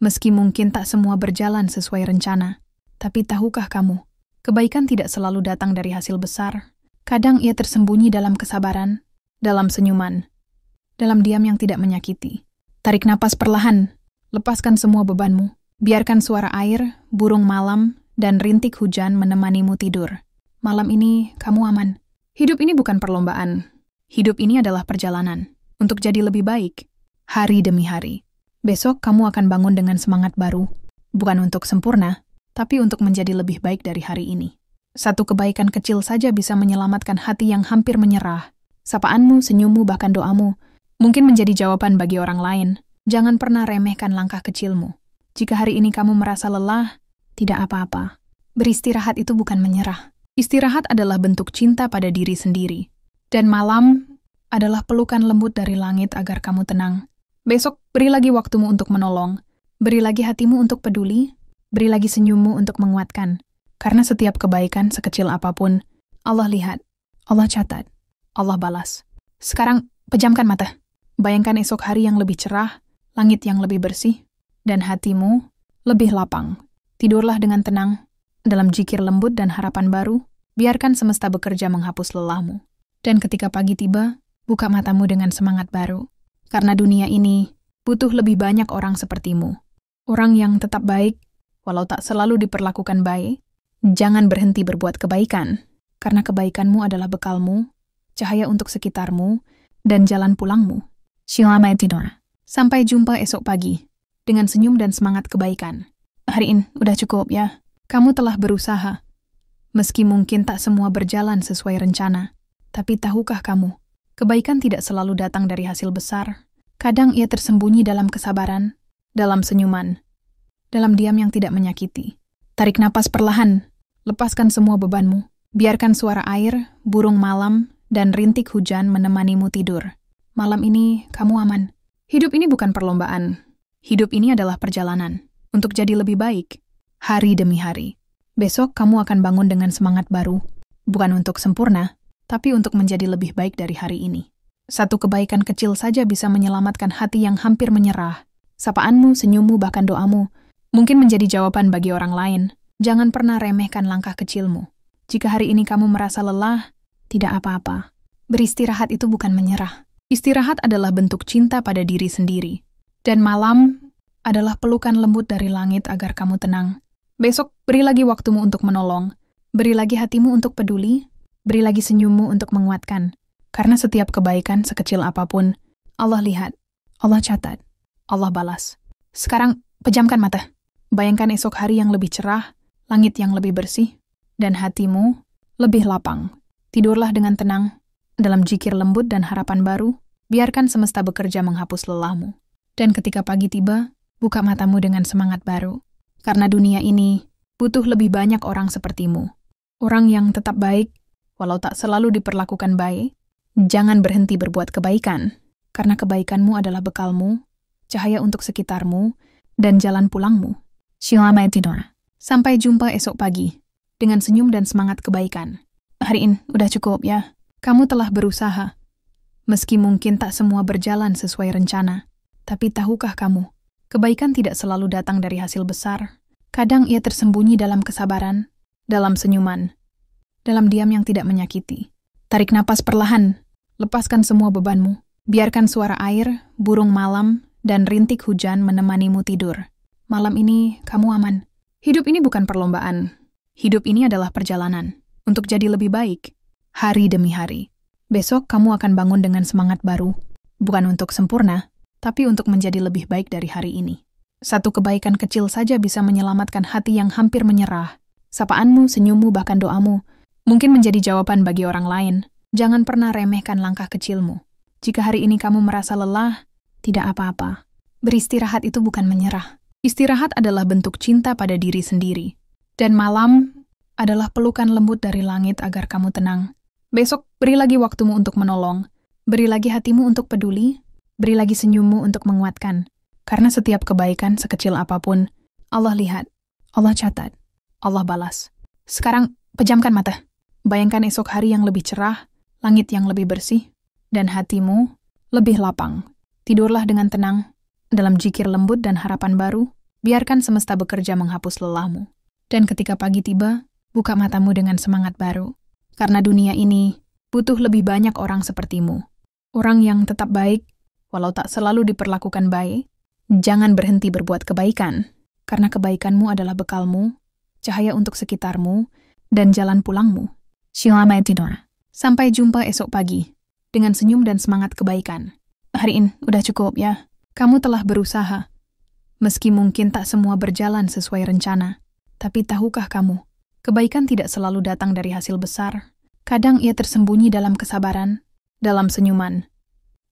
Meski mungkin tak semua berjalan sesuai rencana, tapi tahukah kamu, kebaikan tidak selalu datang dari hasil besar. Kadang ia tersembunyi dalam kesabaran, dalam senyuman, dalam diam yang tidak menyakiti. Tarik napas perlahan, lepaskan semua bebanmu. Biarkan suara air, burung malam, dan rintik hujan menemanimu tidur. Malam ini kamu aman. Hidup ini bukan perlombaan. Hidup ini adalah perjalanan untuk jadi lebih baik, hari demi hari. Besok kamu akan bangun dengan semangat baru, bukan untuk sempurna, tapi untuk menjadi lebih baik dari hari ini. Satu kebaikan kecil saja bisa menyelamatkan hati yang hampir menyerah. Sapaanmu, senyummu, bahkan doamu mungkin menjadi jawaban bagi orang lain. Jangan pernah remehkan langkah kecilmu. Jika hari ini kamu merasa lelah, tidak apa-apa. Beristirahat itu bukan menyerah. Istirahat adalah bentuk cinta pada diri sendiri. Dan malam adalah pelukan lembut dari langit agar kamu tenang. Besok beri lagi waktumu untuk menolong. Beri lagi hatimu untuk peduli. Beri lagi senyummu untuk menguatkan. Karena setiap kebaikan sekecil apapun, Allah lihat, Allah catat, Allah balas. Sekarang pejamkan mata. Bayangkan esok hari yang lebih cerah, langit yang lebih bersih, dan hatimu lebih lapang. Tidurlah dengan tenang, dalam zikir lembut dan harapan baru. Biarkan semesta bekerja menghapus lelahmu. Dan ketika pagi tiba, buka matamu dengan semangat baru. Karena dunia ini butuh lebih banyak orang sepertimu. Orang yang tetap baik, walau tak selalu diperlakukan baik. Jangan berhenti berbuat kebaikan, karena kebaikanmu adalah bekalmu, cahaya untuk sekitarmu, dan jalan pulangmu. Selamat tidur. Sampai jumpa esok pagi, dengan senyum dan semangat kebaikan. Hari ini udah cukup ya. Kamu telah berusaha. Meski mungkin tak semua berjalan sesuai rencana, tapi tahukah kamu, kebaikan tidak selalu datang dari hasil besar. Kadang ia tersembunyi dalam kesabaran, dalam senyuman, dalam diam yang tidak menyakiti. Tarik napas perlahan, lepaskan semua bebanmu. Biarkan suara air, burung malam, dan rintik hujan menemanimu tidur. Malam ini kamu aman. Hidup ini bukan perlombaan. Hidup ini adalah perjalanan untuk jadi lebih baik, hari demi hari. Besok kamu akan bangun dengan semangat baru, bukan untuk sempurna, tapi untuk menjadi lebih baik dari hari ini. Satu kebaikan kecil saja bisa menyelamatkan hati yang hampir menyerah. Sapaanmu, senyummu, bahkan doamu mungkin menjadi jawaban bagi orang lain. Jangan pernah remehkan langkah kecilmu. Jika hari ini kamu merasa lelah, tidak apa-apa. Beristirahat itu bukan menyerah. Istirahat adalah bentuk cinta pada diri sendiri. Dan malam adalah pelukan lembut dari langit agar kamu tenang. Besok beri lagi waktumu untuk menolong. Beri lagi hatimu untuk peduli. Beri lagi senyummu untuk menguatkan. Karena setiap kebaikan sekecil apapun, Allah lihat, Allah catat, Allah balas. Sekarang pejamkan mata. Bayangkan esok hari yang lebih cerah, langit yang lebih bersih, dan hatimu lebih lapang. Tidurlah dengan tenang, dalam zikir lembut dan harapan baru. Biarkan semesta bekerja menghapus lelahmu. Dan ketika pagi tiba, buka matamu dengan semangat baru. Karena dunia ini butuh lebih banyak orang sepertimu. Orang yang tetap baik, walau tak selalu diperlakukan baik. Jangan berhenti berbuat kebaikan, karena kebaikanmu adalah bekalmu, cahaya untuk sekitarmu, dan jalan pulangmu. Selamat tidur. Sampai jumpa esok pagi, dengan senyum dan semangat kebaikan. Hari ini udah cukup ya. Kamu telah berusaha. Meski mungkin tak semua berjalan sesuai rencana, tapi tahukah kamu, kebaikan tidak selalu datang dari hasil besar. Kadang ia tersembunyi dalam kesabaran, dalam senyuman, dalam diam yang tidak menyakiti. Tarik napas perlahan, lepaskan semua bebanmu. Biarkan suara air, burung malam, dan rintik hujan menemanimu tidur. Malam ini kamu aman. Hidup ini bukan perlombaan. Hidup ini adalah perjalanan untuk jadi lebih baik, hari demi hari. Besok kamu akan bangun dengan semangat baru, bukan untuk sempurna, tapi untuk menjadi lebih baik dari hari ini. Satu kebaikan kecil saja bisa menyelamatkan hati yang hampir menyerah. Sapaanmu, senyummu, bahkan doamu mungkin menjadi jawaban bagi orang lain. Jangan pernah remehkan langkah kecilmu. Jika hari ini kamu merasa lelah, tidak apa-apa. Beristirahat itu bukan menyerah. Istirahat adalah bentuk cinta pada diri sendiri. Dan malam adalah pelukan lembut dari langit agar kamu tenang. Besok beri lagi waktumu untuk menolong. Beri lagi hatimu untuk peduli. Beri lagi senyummu untuk menguatkan. Karena setiap kebaikan sekecil apapun, Allah lihat, Allah catat, Allah balas. Sekarang pejamkan mata. Bayangkan esok hari yang lebih cerah, langit yang lebih bersih, dan hatimu lebih lapang. Tidurlah dengan tenang, dalam zikir lembut dan harapan baru. Biarkan semesta bekerja menghapus lelahmu. Dan ketika pagi tiba, buka matamu dengan semangat baru. Karena dunia ini butuh lebih banyak orang sepertimu. Orang yang tetap baik, walau tak selalu diperlakukan baik. Jangan berhenti berbuat kebaikan, karena kebaikanmu adalah bekalmu, cahaya untuk sekitarmu, dan jalan pulangmu. Selamat tidur. Sampai jumpa esok pagi, dengan senyum dan semangat kebaikan. Hari ini udah cukup ya. Kamu telah berusaha. Meski mungkin tak semua berjalan sesuai rencana, tapi tahukah kamu, kebaikan tidak selalu datang dari hasil besar. Kadang ia tersembunyi dalam kesabaran, dalam senyuman,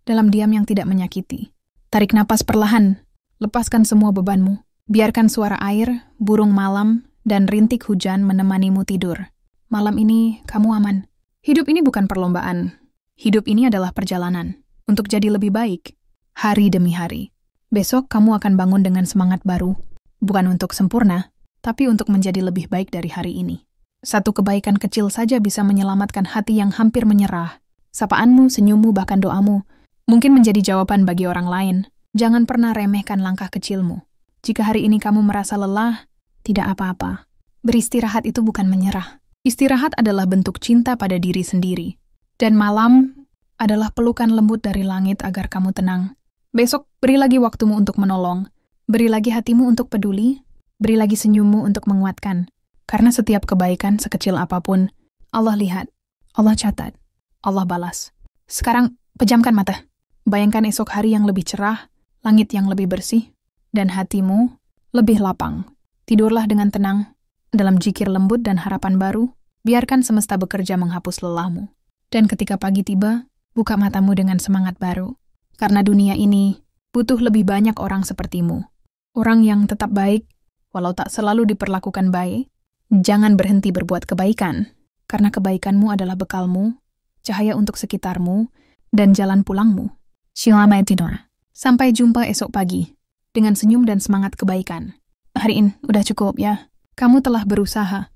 dalam diam yang tidak menyakiti. Tarik napas perlahan, lepaskan semua bebanmu. Biarkan suara air, burung malam, dan rintik hujan menemanimu tidur. Malam ini kamu aman. Hidup ini bukan perlombaan. Hidup ini adalah perjalanan untuk jadi lebih baik, hari demi hari. Besok kamu akan bangun dengan semangat baru, bukan untuk sempurna, tapi untuk menjadi lebih baik dari hari ini. Satu kebaikan kecil saja bisa menyelamatkan hati yang hampir menyerah. Sapaanmu, senyummu, bahkan doamu mungkin menjadi jawaban bagi orang lain. Jangan pernah remehkan langkah kecilmu. Jika hari ini kamu merasa lelah, tidak apa-apa. Beristirahat itu bukan menyerah. Istirahat adalah bentuk cinta pada diri sendiri. Dan malam adalah pelukan lembut dari langit agar kamu tenang. Besok beri lagi waktumu untuk menolong. Beri lagi hatimu untuk peduli. Beri lagi senyummu untuk menguatkan. Karena setiap kebaikan sekecil apapun, Allah lihat, Allah catat, Allah balas. Sekarang pejamkan mata. Bayangkan esok hari yang lebih cerah, langit yang lebih bersih, dan hatimu lebih lapang. Tidurlah dengan tenang, dalam zikir lembut dan harapan baru. Biarkan semesta bekerja menghapus lelahmu. Dan ketika pagi tiba, buka matamu dengan semangat baru. Karena dunia ini butuh lebih banyak orang sepertimu. Orang yang tetap baik, walau tak selalu diperlakukan baik. Jangan berhenti berbuat kebaikan, karena kebaikanmu adalah bekalmu, cahaya untuk sekitarmu, dan jalan pulangmu. Selamat tidur. Sampai jumpa esok pagi, dengan senyum dan semangat kebaikan. Hari ini udah cukup ya. Kamu telah berusaha.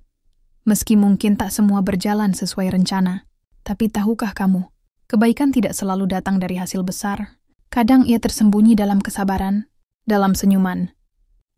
Meski mungkin tak semua berjalan sesuai rencana, tapi tahukah kamu, kebaikan tidak selalu datang dari hasil besar. Kadang ia tersembunyi dalam kesabaran, dalam senyuman,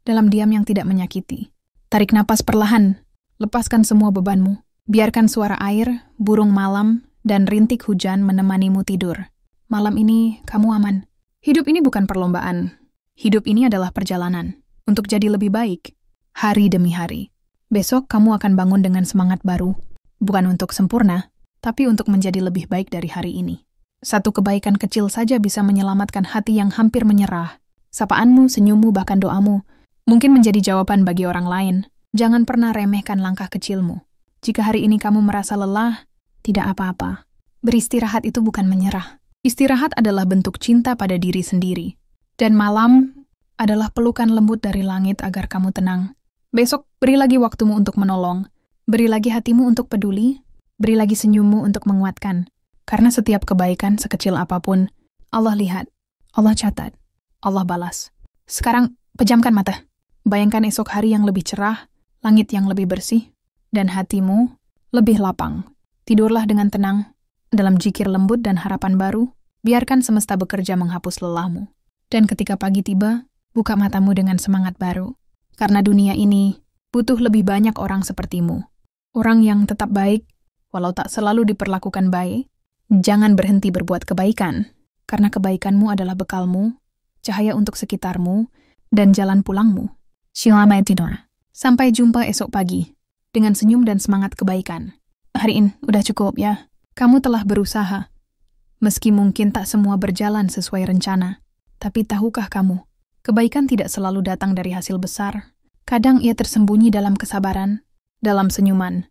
dalam diam yang tidak menyakiti. Tarik napas perlahan, lepaskan semua bebanmu. Biarkan suara air, burung malam, dan rintik hujan menemanimu tidur. Malam ini kamu aman. Hidup ini bukan perlombaan. Hidup ini adalah perjalanan untuk jadi lebih baik, hari demi hari. Besok kamu akan bangun dengan semangat baru, bukan untuk sempurna, tapi untuk menjadi lebih baik dari hari ini. Satu kebaikan kecil saja bisa menyelamatkan hati yang hampir menyerah. Sapaanmu, senyummu, bahkan doamu mungkin menjadi jawaban bagi orang lain. Jangan pernah remehkan langkah kecilmu. Jika hari ini kamu merasa lelah, tidak apa-apa. Beristirahat itu bukan menyerah. Istirahat adalah bentuk cinta pada diri sendiri. Dan malam adalah pelukan lembut dari langit agar kamu tenang. Besok beri lagi waktumu untuk menolong. Beri lagi hatimu untuk peduli. Beri lagi senyummu untuk menguatkan. Karena setiap kebaikan sekecil apapun, Allah lihat, Allah catat, Allah balas. Sekarang pejamkan mata. Bayangkan esok hari yang lebih cerah, langit yang lebih bersih, dan hatimu lebih lapang. Tidurlah dengan tenang, dalam zikir lembut dan harapan baru. Biarkan semesta bekerja menghapus lelahmu. Dan ketika pagi tiba, buka matamu dengan semangat baru. Karena dunia ini butuh lebih banyak orang sepertimu. Orang yang tetap baik, walau tak selalu diperlakukan baik, jangan berhenti berbuat kebaikan, karena kebaikanmu adalah bekalmu, cahaya untuk sekitarmu, dan jalan pulangmu. Selamat tidur. Sampai jumpa esok pagi, dengan senyum dan semangat kebaikan. Hari ini udah cukup ya. Kamu telah berusaha. Meski mungkin tak semua berjalan sesuai rencana, tapi tahukah kamu, kebaikan tidak selalu datang dari hasil besar. Kadang ia tersembunyi dalam kesabaran, dalam senyuman,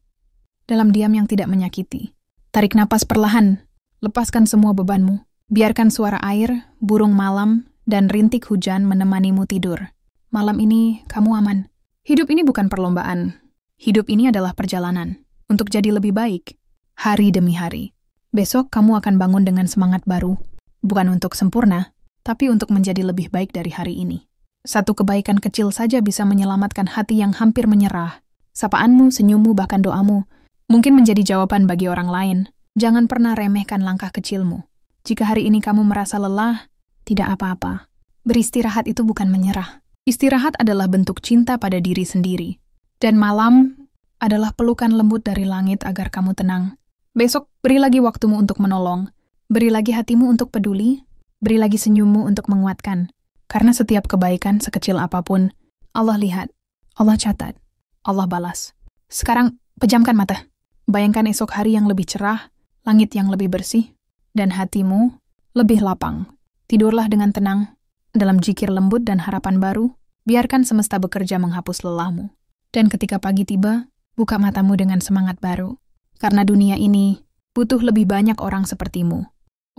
dalam diam yang tidak menyakiti. Tarik napas perlahan, lepaskan semua bebanmu. Biarkan suara air, burung malam, dan rintik hujan menemanimu tidur. Malam ini kamu aman. Hidup ini bukan perlombaan. Hidup ini adalah perjalanan untuk jadi lebih baik, hari demi hari. Besok kamu akan bangun dengan semangat baru, bukan untuk sempurna, tapi untuk menjadi lebih baik dari hari ini. Satu kebaikan kecil saja bisa menyelamatkan hati yang hampir menyerah. Sapaanmu, senyummu, bahkan doamu mungkin menjadi jawaban bagi orang lain. Jangan pernah remehkan langkah kecilmu. Jika hari ini kamu merasa lelah, tidak apa-apa. Beristirahat itu bukan menyerah. Istirahat adalah bentuk cinta pada diri sendiri. Dan malam adalah pelukan lembut dari langit agar kamu tenang. Besok beri lagi waktumu untuk menolong. Beri lagi hatimu untuk peduli. Beri lagi senyummu untuk menguatkan. Karena setiap kebaikan sekecil apapun, Allah lihat, Allah catat, Allah balas. Sekarang pejamkan mata. Bayangkan esok hari yang lebih cerah, langit yang lebih bersih, dan hatimu lebih lapang. Tidurlah dengan tenang, dalam zikir lembut dan harapan baru. Biarkan semesta bekerja menghapus lelahmu. Dan ketika pagi tiba, buka matamu dengan semangat baru. Karena dunia ini butuh lebih banyak orang sepertimu.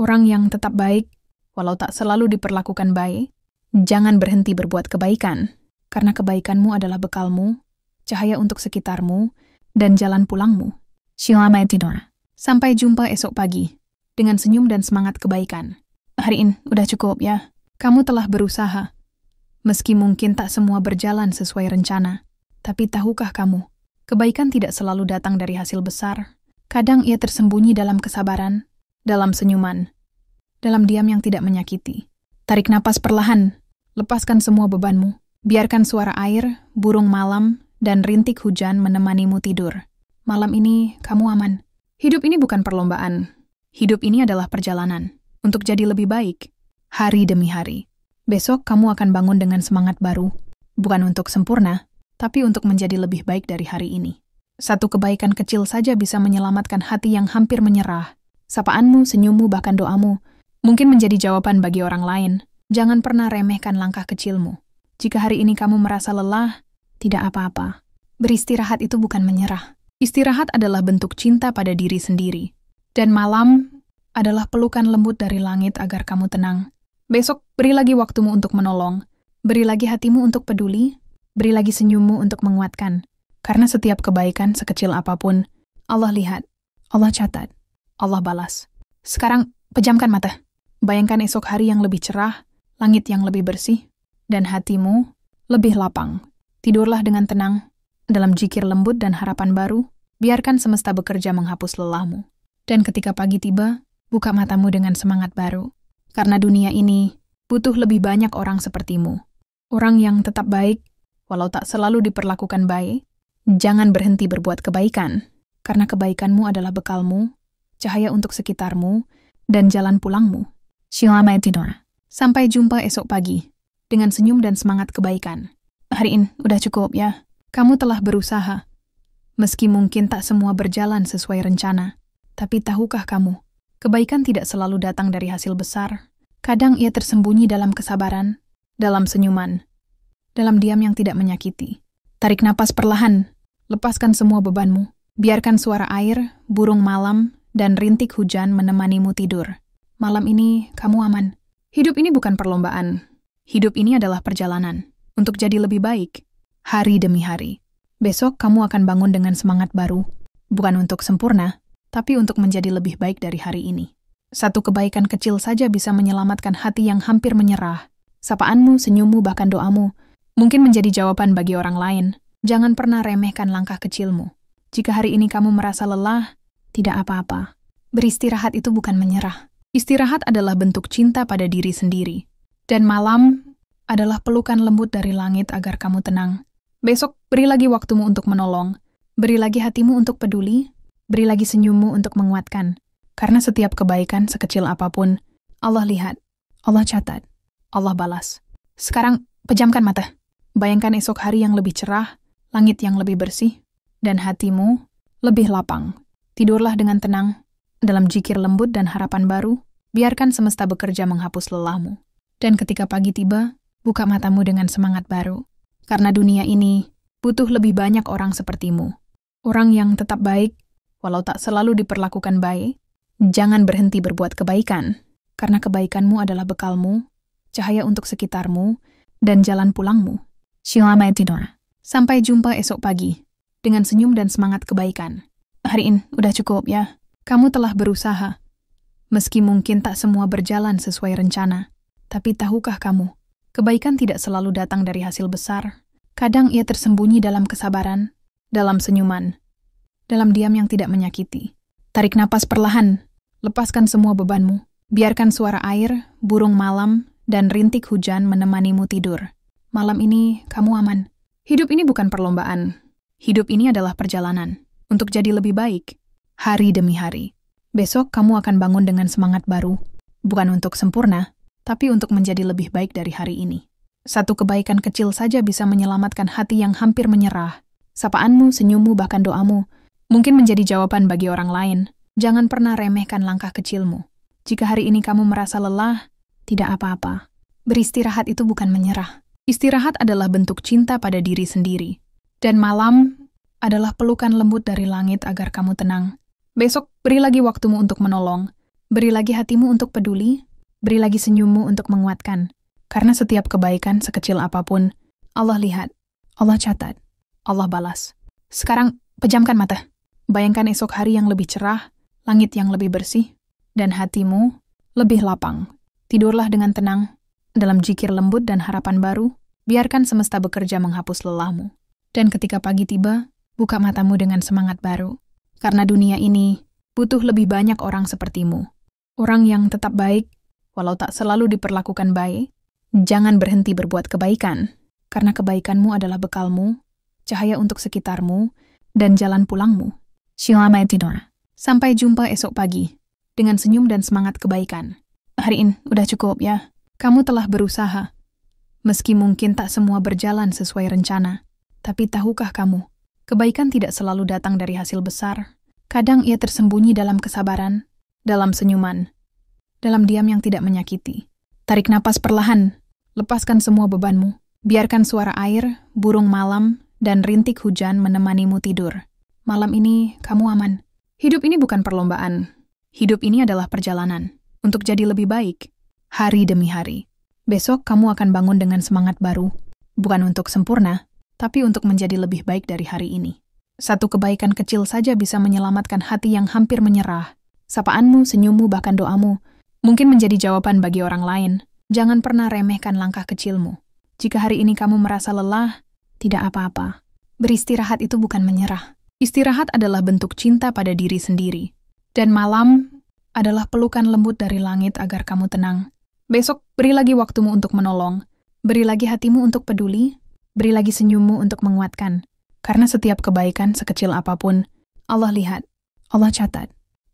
Orang yang tetap baik, walau tak selalu diperlakukan baik. Jangan berhenti berbuat kebaikan, karena kebaikanmu adalah bekalmu, cahaya untuk sekitarmu, dan jalan pulangmu. Selamat tidur. Sampai jumpa esok pagi, dengan senyum dan semangat kebaikan. Hari ini udah cukup ya. Kamu telah berusaha. Meski mungkin tak semua berjalan sesuai rencana, tapi tahukah kamu, kebaikan tidak selalu datang dari hasil besar. Kadang ia tersembunyi dalam kesabaran, dalam senyuman, dalam diam yang tidak menyakiti. Tarik napas perlahan, lepaskan semua bebanmu. Biarkan suara air, burung malam, dan rintik hujan menemanimu tidur. Malam ini kamu aman. Hidup ini bukan perlombaan. Hidup ini adalah perjalanan untuk jadi lebih baik, hari demi hari. Besok kamu akan bangun dengan semangat baru, bukan untuk sempurna, tapi untuk menjadi lebih baik dari hari ini. Satu kebaikan kecil saja bisa menyelamatkan hati yang hampir menyerah. Sapaanmu, senyummu, bahkan doamu mungkin menjadi jawaban bagi orang lain. Jangan pernah remehkan langkah kecilmu. Jika hari ini kamu merasa lelah, tidak apa-apa. Beristirahat itu bukan menyerah. Istirahat adalah bentuk cinta pada diri sendiri. Dan malam adalah pelukan lembut dari langit agar kamu tenang. Besok beri lagi waktumu untuk menolong. Beri lagi hatimu untuk peduli. Beri lagi senyummu untuk menguatkan. Karena setiap kebaikan sekecil apapun, Allah lihat, Allah catat, Allah balas. Sekarang pejamkan mata. Bayangkan esok hari yang lebih cerah, langit yang lebih bersih, dan hatimu lebih lapang. Tidurlah dengan tenang, dalam zikir lembut dan harapan baru. Biarkan semesta bekerja menghapus lelahmu. Dan ketika pagi tiba, buka matamu dengan semangat baru. Karena dunia ini butuh lebih banyak orang sepertimu. Orang yang tetap baik, walau tak selalu diperlakukan baik. Jangan berhenti berbuat kebaikan, karena kebaikanmu adalah bekalmu, cahaya untuk sekitarmu, dan jalan pulangmu. Selamat tidur. Sampai jumpa esok pagi, dengan senyum dan semangat kebaikan. Hari ini udah cukup ya. Kamu telah berusaha. Meski mungkin tak semua berjalan sesuai rencana, tapi tahukah kamu, kebaikan tidak selalu datang dari hasil besar. Kadang ia tersembunyi dalam kesabaran, dalam senyuman, dalam diam yang tidak menyakiti. Tarik napas perlahan, lepaskan semua bebanmu. Biarkan suara air, burung malam, dan rintik hujan menemanimu tidur. Malam ini kamu aman. Hidup ini bukan perlombaan. Hidup ini adalah perjalanan untuk jadi lebih baik, hari demi hari. Besok kamu akan bangun dengan semangat baru, bukan untuk sempurna, tapi untuk menjadi lebih baik dari hari ini. Satu kebaikan kecil saja bisa menyelamatkan hati yang hampir menyerah. Sapaanmu, senyummu, bahkan doamu mungkin menjadi jawaban bagi orang lain. Jangan pernah remehkan langkah kecilmu. Jika hari ini kamu merasa lelah, tidak apa-apa. Beristirahat itu bukan menyerah. Istirahat adalah bentuk cinta pada diri sendiri. Dan malam adalah pelukan lembut dari langit agar kamu tenang. Besok beri lagi waktumu untuk menolong. Beri lagi hatimu untuk peduli, beri lagi senyummu untuk menguatkan. Karena setiap kebaikan sekecil apapun, Allah lihat, Allah catat, Allah balas. Sekarang, pejamkan mata. Bayangkan esok hari yang lebih cerah, langit yang lebih bersih, dan hatimu lebih lapang. Tidurlah dengan tenang, dalam zikir lembut dan harapan baru, biarkan semesta bekerja menghapus lelahmu. Dan ketika pagi tiba, buka matamu dengan semangat baru. Karena dunia ini butuh lebih banyak orang sepertimu. Orang yang tetap baik, walau tak selalu diperlakukan baik. Jangan berhenti berbuat kebaikan, karena kebaikanmu adalah bekalmu, cahaya untuk sekitarmu, dan jalan pulangmu. Selamat tidur. Sampai jumpa esok pagi, dengan senyum dan semangat kebaikan. Hari ini udah cukup ya. Kamu telah berusaha. Meski mungkin tak semua berjalan sesuai rencana, tapi tahukah kamu, kebaikan tidak selalu datang dari hasil besar. Kadang ia tersembunyi dalam kesabaran, dalam senyuman, dalam diam yang tidak menyakiti. Tarik napas perlahan, lepaskan semua bebanmu. Biarkan suara air, burung malam, dan rintik hujan menemanimu tidur. Malam ini kamu aman. Hidup ini bukan perlombaan. Hidup ini adalah perjalanan untuk jadi lebih baik, hari demi hari. Besok kamu akan bangun dengan semangat baru, bukan untuk sempurna, tapi untuk menjadi lebih baik dari hari ini. Satu kebaikan kecil saja bisa menyelamatkan hati yang hampir menyerah. Sapaanmu, senyummu, bahkan doamu mungkin menjadi jawaban bagi orang lain. Jangan pernah remehkan langkah kecilmu. Jika hari ini kamu merasa lelah, tidak apa-apa. Beristirahat itu bukan menyerah. Istirahat adalah bentuk cinta pada diri sendiri. Dan malam adalah pelukan lembut dari langit agar kamu tenang. Besok, beri lagi waktumu untuk menolong. Beri lagi hatimu untuk peduli. Beri lagi senyummu untuk menguatkan. Karena setiap kebaikan sekecil apapun, Allah lihat, Allah catat, Allah balas. Sekarang, pejamkan mata. Bayangkan esok hari yang lebih cerah, langit yang lebih bersih, dan hatimu lebih lapang. Tidurlah dengan tenang, dalam zikir lembut dan harapan baru, biarkan semesta bekerja menghapus lelahmu. Dan ketika pagi tiba, buka matamu dengan semangat baru. Karena dunia ini butuh lebih banyak orang sepertimu. Orang yang tetap baik, walau tak selalu diperlakukan baik. Jangan berhenti berbuat kebaikan, karena kebaikanmu adalah bekalmu, cahaya untuk sekitarmu, dan jalan pulangmu. Selamat tidur. Sampai jumpa esok pagi, dengan senyum dan semangat kebaikan. Hari ini udah cukup ya. Kamu telah berusaha. Meski mungkin tak semua berjalan sesuai rencana, tapi tahukah kamu, kebaikan tidak selalu datang dari hasil besar. Kadang ia tersembunyi dalam kesabaran, dalam senyuman, dalam diam yang tidak menyakiti. Tarik napas perlahan, lepaskan semua bebanmu. Biarkan suara air, burung malam, dan rintik hujan menemanimu tidur. Malam ini kamu aman. Hidup ini bukan perlombaan. Hidup ini adalah perjalanan untuk jadi lebih baik, hari demi hari. Besok kamu akan bangun dengan semangat baru, bukan untuk sempurna, tapi untuk menjadi lebih baik dari hari ini. Satu kebaikan kecil saja bisa menyelamatkan hati yang hampir menyerah. Sapaanmu, senyummu, bahkan doamu mungkin menjadi jawaban bagi orang lain. Jangan pernah remehkan langkah kecilmu. Jika hari ini kamu merasa lelah, tidak apa-apa. Beristirahat itu bukan menyerah. Istirahat adalah bentuk cinta pada diri sendiri. Dan malam adalah pelukan lembut dari langit agar kamu tenang. Besok, beri lagi waktumu untuk menolong. Beri lagi hatimu untuk peduli. Beri lagi senyummu untuk menguatkan. Karena setiap kebaikan sekecil apapun, Allah lihat, Allah catat,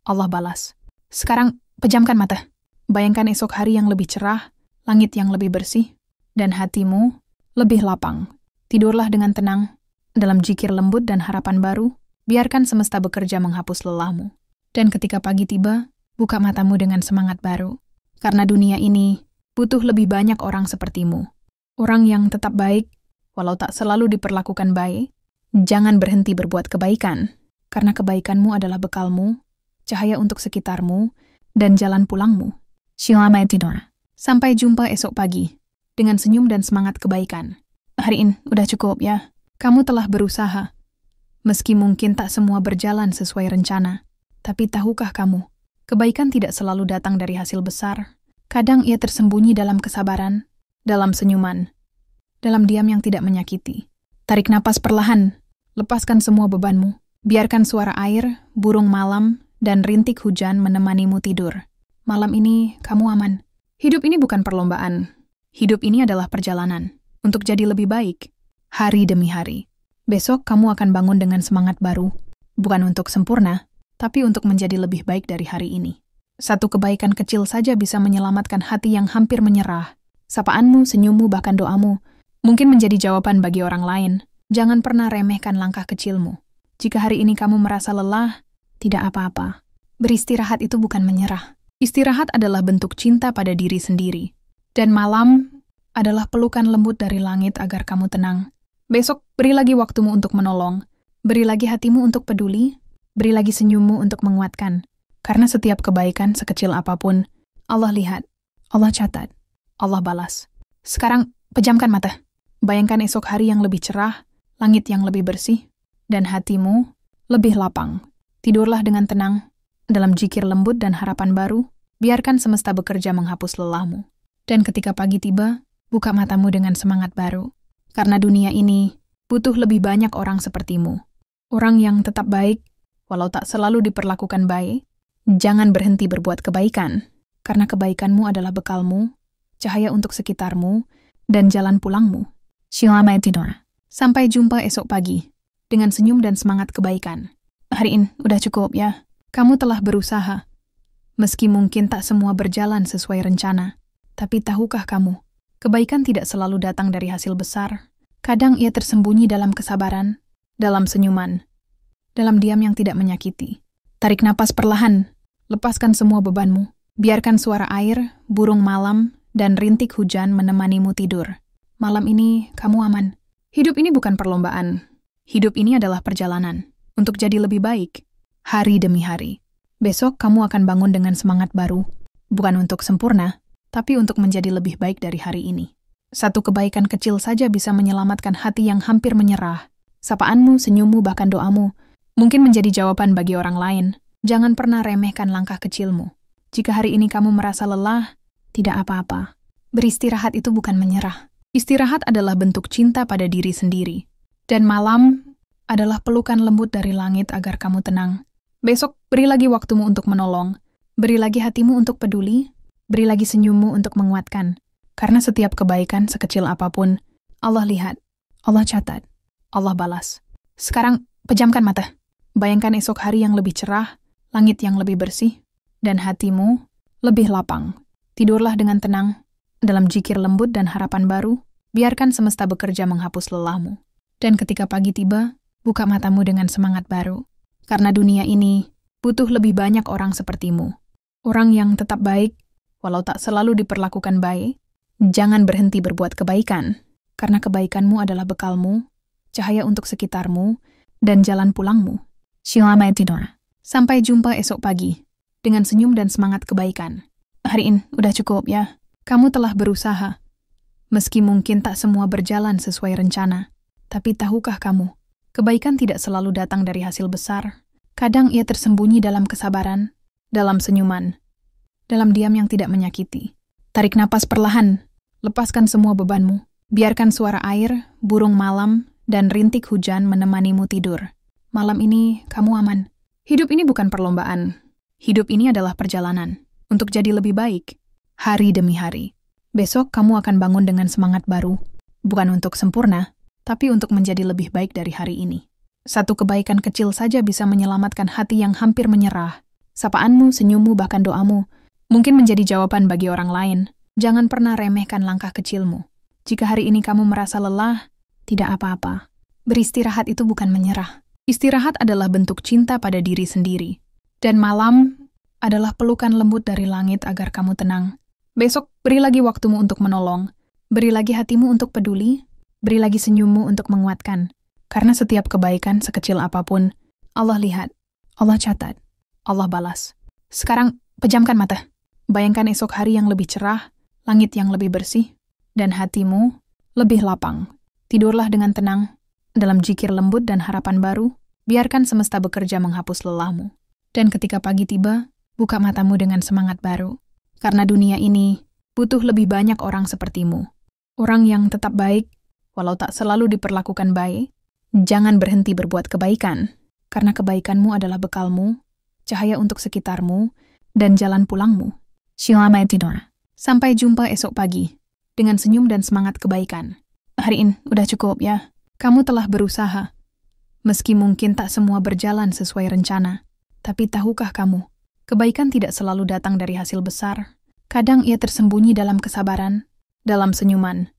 Allah balas. Sekarang, pejamkan mata. Bayangkan esok hari yang lebih cerah, langit yang lebih bersih, dan hatimu lebih lapang. Tidurlah dengan tenang, dalam zikir lembut dan harapan baru, biarkan semesta bekerja menghapus lelahmu. Dan ketika pagi tiba, buka matamu dengan semangat baru. Karena dunia ini butuh lebih banyak orang sepertimu. Orang yang tetap baik, walau tak selalu diperlakukan baik. Jangan berhenti berbuat kebaikan, karena kebaikanmu adalah bekalmu, cahaya untuk sekitarmu, dan jalan pulangmu. Selamat tidur. Sampai jumpa esok pagi, dengan senyum dan semangat kebaikan. Hari ini udah cukup ya. Kamu telah berusaha. Meski mungkin tak semua berjalan sesuai rencana, tapi tahukah kamu, kebaikan tidak selalu datang dari hasil besar. Kadang ia tersembunyi dalam kesabaran, dalam senyuman, dalam diam yang tidak menyakiti. Tarik napas perlahan, lepaskan semua bebanmu. Biarkan suara air, burung malam, dan rintik hujan menemanimu tidur. Malam ini kamu aman. Hidup ini bukan perlombaan. Hidup ini adalah perjalanan untuk jadi lebih baik, hari demi hari. Besok kamu akan bangun dengan semangat baru, bukan untuk sempurna, tapi untuk menjadi lebih baik dari hari ini. Satu kebaikan kecil saja bisa menyelamatkan hati yang hampir menyerah. Sapaanmu, senyummu, bahkan doamu mungkin menjadi jawaban bagi orang lain. Jangan pernah remehkan langkah kecilmu. Jika hari ini kamu merasa lelah, tidak apa-apa. Beristirahat itu bukan menyerah. Istirahat adalah bentuk cinta pada diri sendiri. Dan malam adalah pelukan lembut dari langit agar kamu tenang. Besok beri lagi waktumu untuk menolong. Beri lagi hatimu untuk peduli. Beri lagi senyummu untuk menguatkan. Karena setiap kebaikan sekecil apapun, Allah lihat, Allah catat, Allah balas. Sekarang pejamkan mata. Bayangkan esok hari yang lebih cerah, langit yang lebih bersih, dan hatimu lebih lapang. Tidurlah dengan tenang, dalam zikir lembut dan harapan baru, biarkan semesta bekerja menghapus lelahmu. Dan ketika pagi tiba, buka matamu dengan semangat baru. Karena dunia ini butuh lebih banyak orang sepertimu. Orang yang tetap baik, walau tak selalu diperlakukan baik. Jangan berhenti berbuat kebaikan, karena kebaikanmu adalah bekalmu, cahaya untuk sekitarmu, dan jalan pulangmu. Selamat tidur. Sampai jumpa esok pagi, dengan senyum dan semangat kebaikan. Hari ini udah cukup ya. Kamu telah berusaha. Meski mungkin tak semua berjalan sesuai rencana, tapi tahukah kamu, kebaikan tidak selalu datang dari hasil besar. Kadang ia tersembunyi dalam kesabaran, dalam senyuman, dalam diam yang tidak menyakiti. Tarik napas perlahan, lepaskan semua bebanmu. Biarkan suara air, burung malam, dan rintik hujan menemanimu tidur. Malam ini kamu aman. Hidup ini bukan perlombaan. Hidup ini adalah perjalanan untuk jadi lebih baik, hari demi hari. Besok kamu akan bangun dengan semangat baru, bukan untuk sempurna, tapi untuk menjadi lebih baik dari hari ini. Satu kebaikan kecil saja bisa menyelamatkan hati yang hampir menyerah. Sapaanmu, senyummu, bahkan doamu mungkin menjadi jawaban bagi orang lain. Jangan pernah remehkan langkah kecilmu. Jika hari ini kamu merasa lelah, tidak apa-apa. Beristirahat itu bukan menyerah. Istirahat adalah bentuk cinta pada diri sendiri. Dan malam adalah pelukan lembut dari langit agar kamu tenang. Besok beri lagi waktumu untuk menolong. Beri lagi hatimu untuk peduli. Beri lagi senyummu untuk menguatkan. Karena setiap kebaikan sekecil apapun, Allah lihat, Allah catat, Allah balas. Sekarang pejamkan mata. Bayangkan esok hari yang lebih cerah, langit yang lebih bersih, dan hatimu lebih lapang. Tidurlah dengan tenang, dalam zikir lembut dan harapan baru, biarkan semesta bekerja menghapus lelahmu. Dan ketika pagi tiba, buka matamu dengan semangat baru. Karena dunia ini butuh lebih banyak orang sepertimu. Orang yang tetap baik, walau tak selalu diperlakukan baik. Jangan berhenti berbuat kebaikan, karena kebaikanmu adalah bekalmu, cahaya untuk sekitarmu, dan jalan pulangmu. Selamat tidur. Sampai jumpa esok pagi, dengan senyum dan semangat kebaikan. Hari ini udah cukup ya. Kamu telah berusaha. Meski mungkin tak semua berjalan sesuai rencana, tapi tahukah kamu, kebaikan tidak selalu datang dari hasil besar. Kadang ia tersembunyi dalam kesabaran, dalam senyuman, dalam diam yang tidak menyakiti. Tarik napas perlahan, lepaskan semua bebanmu. Biarkan suara air, burung malam, dan rintik hujan menemanimu tidur. Malam ini kamu aman. Hidup ini bukan perlombaan. Hidup ini adalah perjalanan untuk jadi lebih baik, hari demi hari. Besok kamu akan bangun dengan semangat baru, bukan untuk sempurna, tapi untuk menjadi lebih baik dari hari ini. Satu kebaikan kecil saja bisa menyelamatkan hati yang hampir menyerah. Sapaanmu, senyummu, bahkan doamu mungkin menjadi jawaban bagi orang lain. Jangan pernah remehkan langkah kecilmu. Jika hari ini kamu merasa lelah, tidak apa-apa. Beristirahat itu bukan menyerah. Istirahat adalah bentuk cinta pada diri sendiri. Dan malam adalah pelukan lembut dari langit agar kamu tenang. Besok beri lagi waktumu untuk menolong. Beri lagi hatimu untuk peduli. Beri lagi senyummu untuk menguatkan. Karena setiap kebaikan sekecil apapun, Allah lihat, Allah catat, Allah balas. Sekarang pejamkan mata. Bayangkan esok hari yang lebih cerah, langit yang lebih bersih, dan hatimu lebih lapang. Tidurlah dengan tenang, dalam zikir lembut dan harapan baru, biarkan semesta bekerja menghapus lelahmu. Dan ketika pagi tiba, buka matamu dengan semangat baru. Karena dunia ini butuh lebih banyak orang sepertimu. Orang yang tetap baik, walau tak selalu diperlakukan baik. Jangan berhenti berbuat kebaikan, karena kebaikanmu adalah bekalmu, cahaya untuk sekitarmu, dan jalan pulangmu. Selamat tidur. Sampai jumpa esok pagi, dengan senyum dan semangat kebaikan. Hari ini udah cukup ya. Kamu telah berusaha, meski mungkin tak semua berjalan sesuai rencana. Tapi tahukah kamu, kebaikan tidak selalu datang dari hasil besar. Kadang ia tersembunyi dalam kesabaran, dalam senyuman,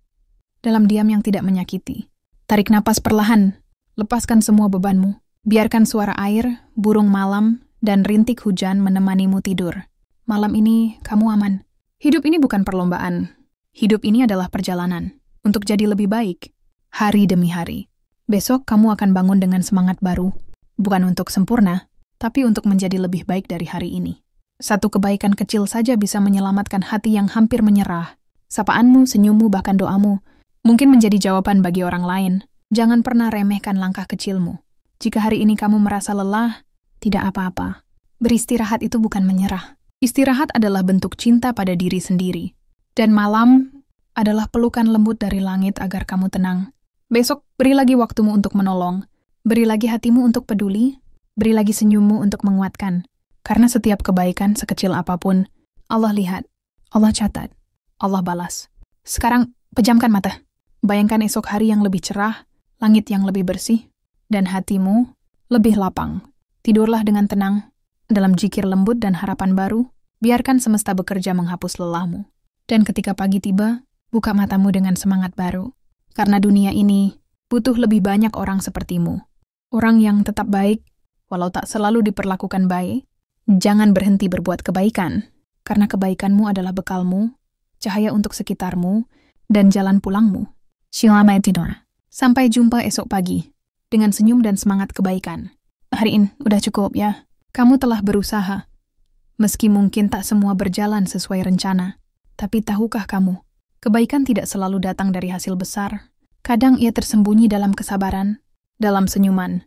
dalam diam yang tidak menyakiti. Tarik napas perlahan, lepaskan semua bebanmu. Biarkan suara air, burung malam, dan rintik hujan menemanimu tidur. Malam ini kamu aman. Hidup ini bukan perlombaan. Hidup ini adalah perjalanan untuk jadi lebih baik, hari demi hari. Besok kamu akan bangun dengan semangat baru, bukan untuk sempurna, tapi untuk menjadi lebih baik dari hari ini. Satu kebaikan kecil saja bisa menyelamatkan hati yang hampir menyerah. Sapaanmu, senyummu, bahkan doamu mungkin menjadi jawaban bagi orang lain. Jangan pernah remehkan langkah kecilmu. Jika hari ini kamu merasa lelah, tidak apa-apa. Beristirahat itu bukan menyerah. Istirahat adalah bentuk cinta pada diri sendiri. Dan malam adalah pelukan lembut dari langit agar kamu tenang. Besok beri lagi waktumu untuk menolong. Beri lagi hatimu untuk peduli. Beri lagi senyummu untuk menguatkan. Karena setiap kebaikan sekecil apapun, Allah lihat, Allah catat, Allah balas. Sekarang pejamkan mata. Bayangkan esok hari yang lebih cerah, langit yang lebih bersih, dan hatimu lebih lapang. Tidurlah dengan tenang, dalam zikir lembut dan harapan baru. Biarkan semesta bekerja menghapus lelahmu. Dan ketika pagi tiba, buka matamu dengan semangat baru. Karena dunia ini butuh lebih banyak orang sepertimu. Orang yang tetap baik, walau tak selalu diperlakukan baik. Jangan berhenti berbuat kebaikan, karena kebaikanmu adalah bekalmu, cahaya untuk sekitarmu, dan jalan pulangmu. Selamat tidur. Sampai jumpa esok pagi, dengan senyum dan semangat kebaikan. Hari ini udah cukup ya. Kamu telah berusaha. Meski mungkin tak semua berjalan sesuai rencana. Tapi tahukah kamu, kebaikan tidak selalu datang dari hasil besar. Kadang ia tersembunyi dalam kesabaran, dalam senyuman,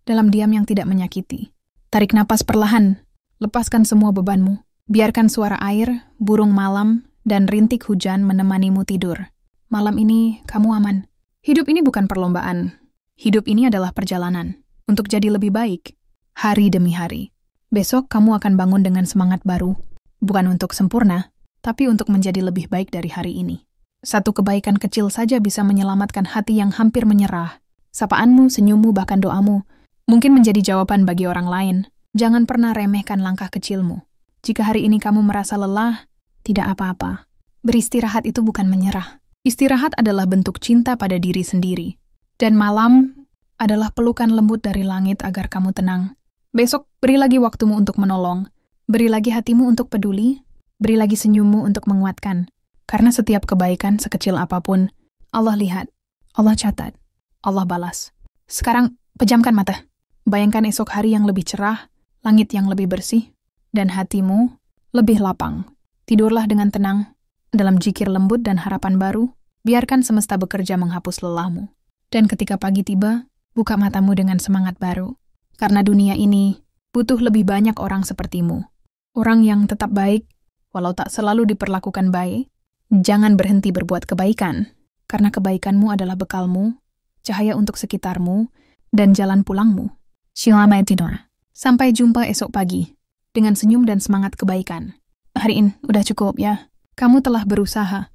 dalam diam yang tidak menyakiti. Tarik napas perlahan, lepaskan semua bebanmu. Biarkan suara air, burung malam, dan rintik hujan menemanimu tidur. Malam ini kamu aman. Hidup ini bukan perlombaan. Hidup ini adalah perjalanan untuk jadi lebih baik, hari demi hari. Besok kamu akan bangun dengan semangat baru, bukan untuk sempurna, tapi untuk menjadi lebih baik dari hari ini. Satu kebaikan kecil saja bisa menyelamatkan hati yang hampir menyerah. Sapaanmu, senyummu, bahkan doamu mungkin menjadi jawaban bagi orang lain. Jangan pernah remehkan langkah kecilmu. Jika hari ini kamu merasa lelah, tidak apa-apa. Beristirahat itu bukan menyerah. Istirahat adalah bentuk cinta pada diri sendiri. Dan malam adalah pelukan lembut dari langit agar kamu tenang. Besok beri lagi waktumu untuk menolong. Beri lagi hatimu untuk peduli. Beri lagi senyummu untuk menguatkan. Karena setiap kebaikan sekecil apapun, Allah lihat, Allah catat, Allah balas. Sekarang pejamkan mata. Bayangkan esok hari yang lebih cerah, langit yang lebih bersih, dan hatimu lebih lapang. Tidurlah dengan tenang, dalam zikir lembut dan harapan baru. Biarkan semesta bekerja menghapus lelahmu. Dan ketika pagi tiba, buka matamu dengan semangat baru. Karena dunia ini butuh lebih banyak orang sepertimu. Orang yang tetap baik, walau tak selalu diperlakukan baik. Jangan berhenti berbuat kebaikan, karena kebaikanmu adalah bekalmu, cahaya untuk sekitarmu, dan jalan pulangmu. Selamat tidur. Sampai jumpa esok pagi, dengan senyum dan semangat kebaikan. Hari ini udah cukup ya. Kamu telah berusaha.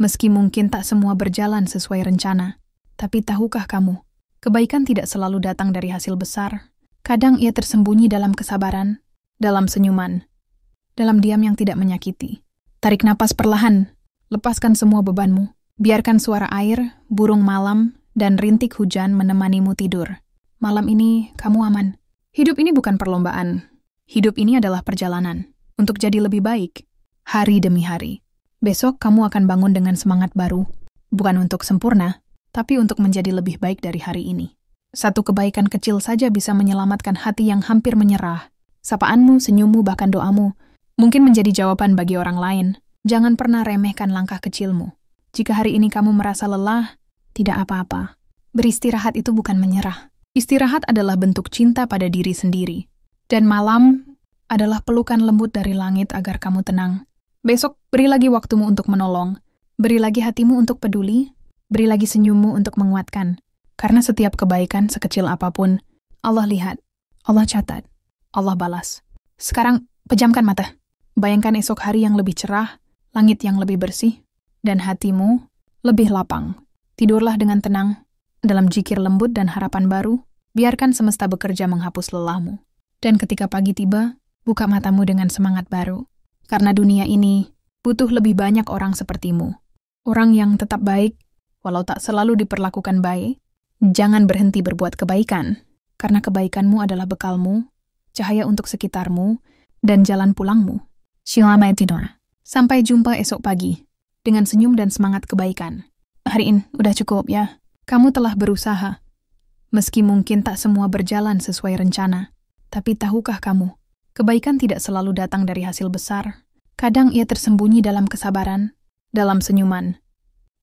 Meski mungkin tak semua berjalan sesuai rencana. Tapi tahukah kamu, kebaikan tidak selalu datang dari hasil besar. Kadang ia tersembunyi dalam kesabaran, dalam senyuman, dalam diam yang tidak menyakiti. Tarik napas perlahan, lepaskan semua bebanmu. Biarkan suara air, burung malam, dan rintik hujan menemanimu tidur. Malam ini kamu aman. Hidup ini bukan perlombaan. Hidup ini adalah perjalanan untuk jadi lebih baik, hari demi hari. Besok kamu akan bangun dengan semangat baru, bukan untuk sempurna, tapi untuk menjadi lebih baik dari hari ini. Satu kebaikan kecil saja bisa menyelamatkan hati yang hampir menyerah. Sapaanmu, senyummu, bahkan doamu mungkin menjadi jawaban bagi orang lain. Jangan pernah remehkan langkah kecilmu. Jika hari ini kamu merasa lelah, tidak apa-apa. Beristirahat itu bukan menyerah. Istirahat adalah bentuk cinta pada diri sendiri. Dan malam adalah pelukan lembut dari langit agar kamu tenang. Besok beri lagi waktumu untuk menolong. Beri lagi hatimu untuk peduli. Beri lagi senyummu untuk menguatkan. Karena setiap kebaikan sekecil apapun, Allah lihat, Allah catat, Allah balas. Sekarang pejamkan mata. Bayangkan esok hari yang lebih cerah, langit yang lebih bersih, dan hatimu lebih lapang. Tidurlah dengan tenang, Dalam jikir lembut dan harapan baru, biarkan semesta bekerja menghapus lelahmu. Dan ketika pagi tiba, buka matamu dengan semangat baru. Karena dunia ini butuh lebih banyak orang sepertimu. Orang yang tetap baik, walau tak selalu diperlakukan baik. Jangan berhenti berbuat kebaikan, karena kebaikanmu adalah bekalmu, cahaya untuk sekitarmu, dan jalan pulangmu. Selamat tidur. Sampai jumpa esok pagi, dengan senyum dan semangat kebaikan. Hari ini udah cukup ya. Kamu telah berusaha. Meski mungkin tak semua berjalan sesuai rencana, tapi tahukah kamu, kebaikan tidak selalu datang dari hasil besar. Kadang ia tersembunyi dalam kesabaran, dalam senyuman,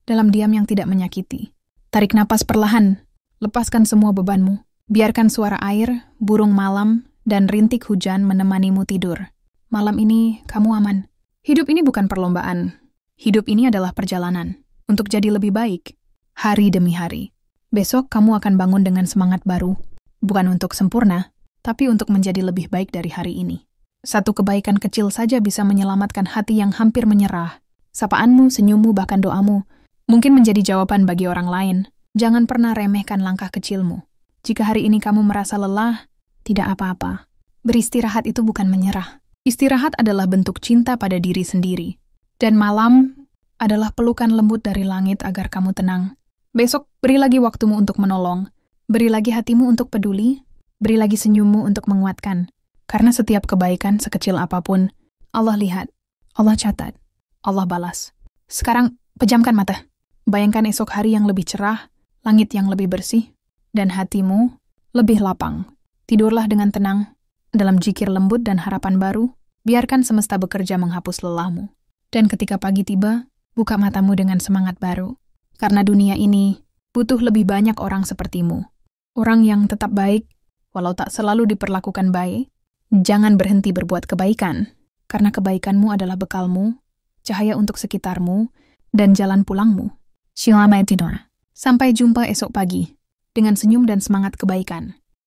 dalam diam yang tidak menyakiti. Tarik napas perlahan, lepaskan semua bebanmu. Biarkan suara air, burung malam, dan rintik hujan menemanimu tidur. Malam ini kamu aman. Hidup ini bukan perlombaan. Hidup ini adalah perjalanan untuk jadi lebih baik, hari demi hari. Besok kamu akan bangun dengan semangat baru, bukan untuk sempurna, tapi untuk menjadi lebih baik dari hari ini. Satu kebaikan kecil saja bisa menyelamatkan hati yang hampir menyerah. Sapaanmu, senyummu, bahkan doamu mungkin menjadi jawaban bagi orang lain. Jangan pernah remehkan langkah kecilmu. Jika hari ini kamu merasa lelah, tidak apa-apa. Beristirahat itu bukan menyerah. Istirahat adalah bentuk cinta pada diri sendiri. Dan malam adalah pelukan lembut dari langit agar kamu tenang. Besok beri lagi waktumu untuk menolong. Beri lagi hatimu untuk peduli. Beri lagi senyummu untuk menguatkan. Karena setiap kebaikan sekecil apapun, Allah lihat, Allah catat, Allah balas. Sekarang pejamkan mata. Bayangkan esok hari yang lebih cerah, langit yang lebih bersih, dan hatimu lebih lapang. Tidurlah dengan tenang, dalam jikir lembut dan harapan baru, biarkan semesta bekerja menghapus lelahmu. Dan ketika pagi tiba, buka matamu dengan semangat baru. Karena dunia ini butuh lebih banyak orang sepertimu. Orang yang tetap baik, walau tak selalu diperlakukan baik. Jangan berhenti berbuat kebaikan, karena kebaikanmu adalah bekalmu, cahaya untuk sekitarmu, dan jalan pulangmu. Selamat tidur. Sampai jumpa esok pagi, dengan senyum dan semangat kebaikan.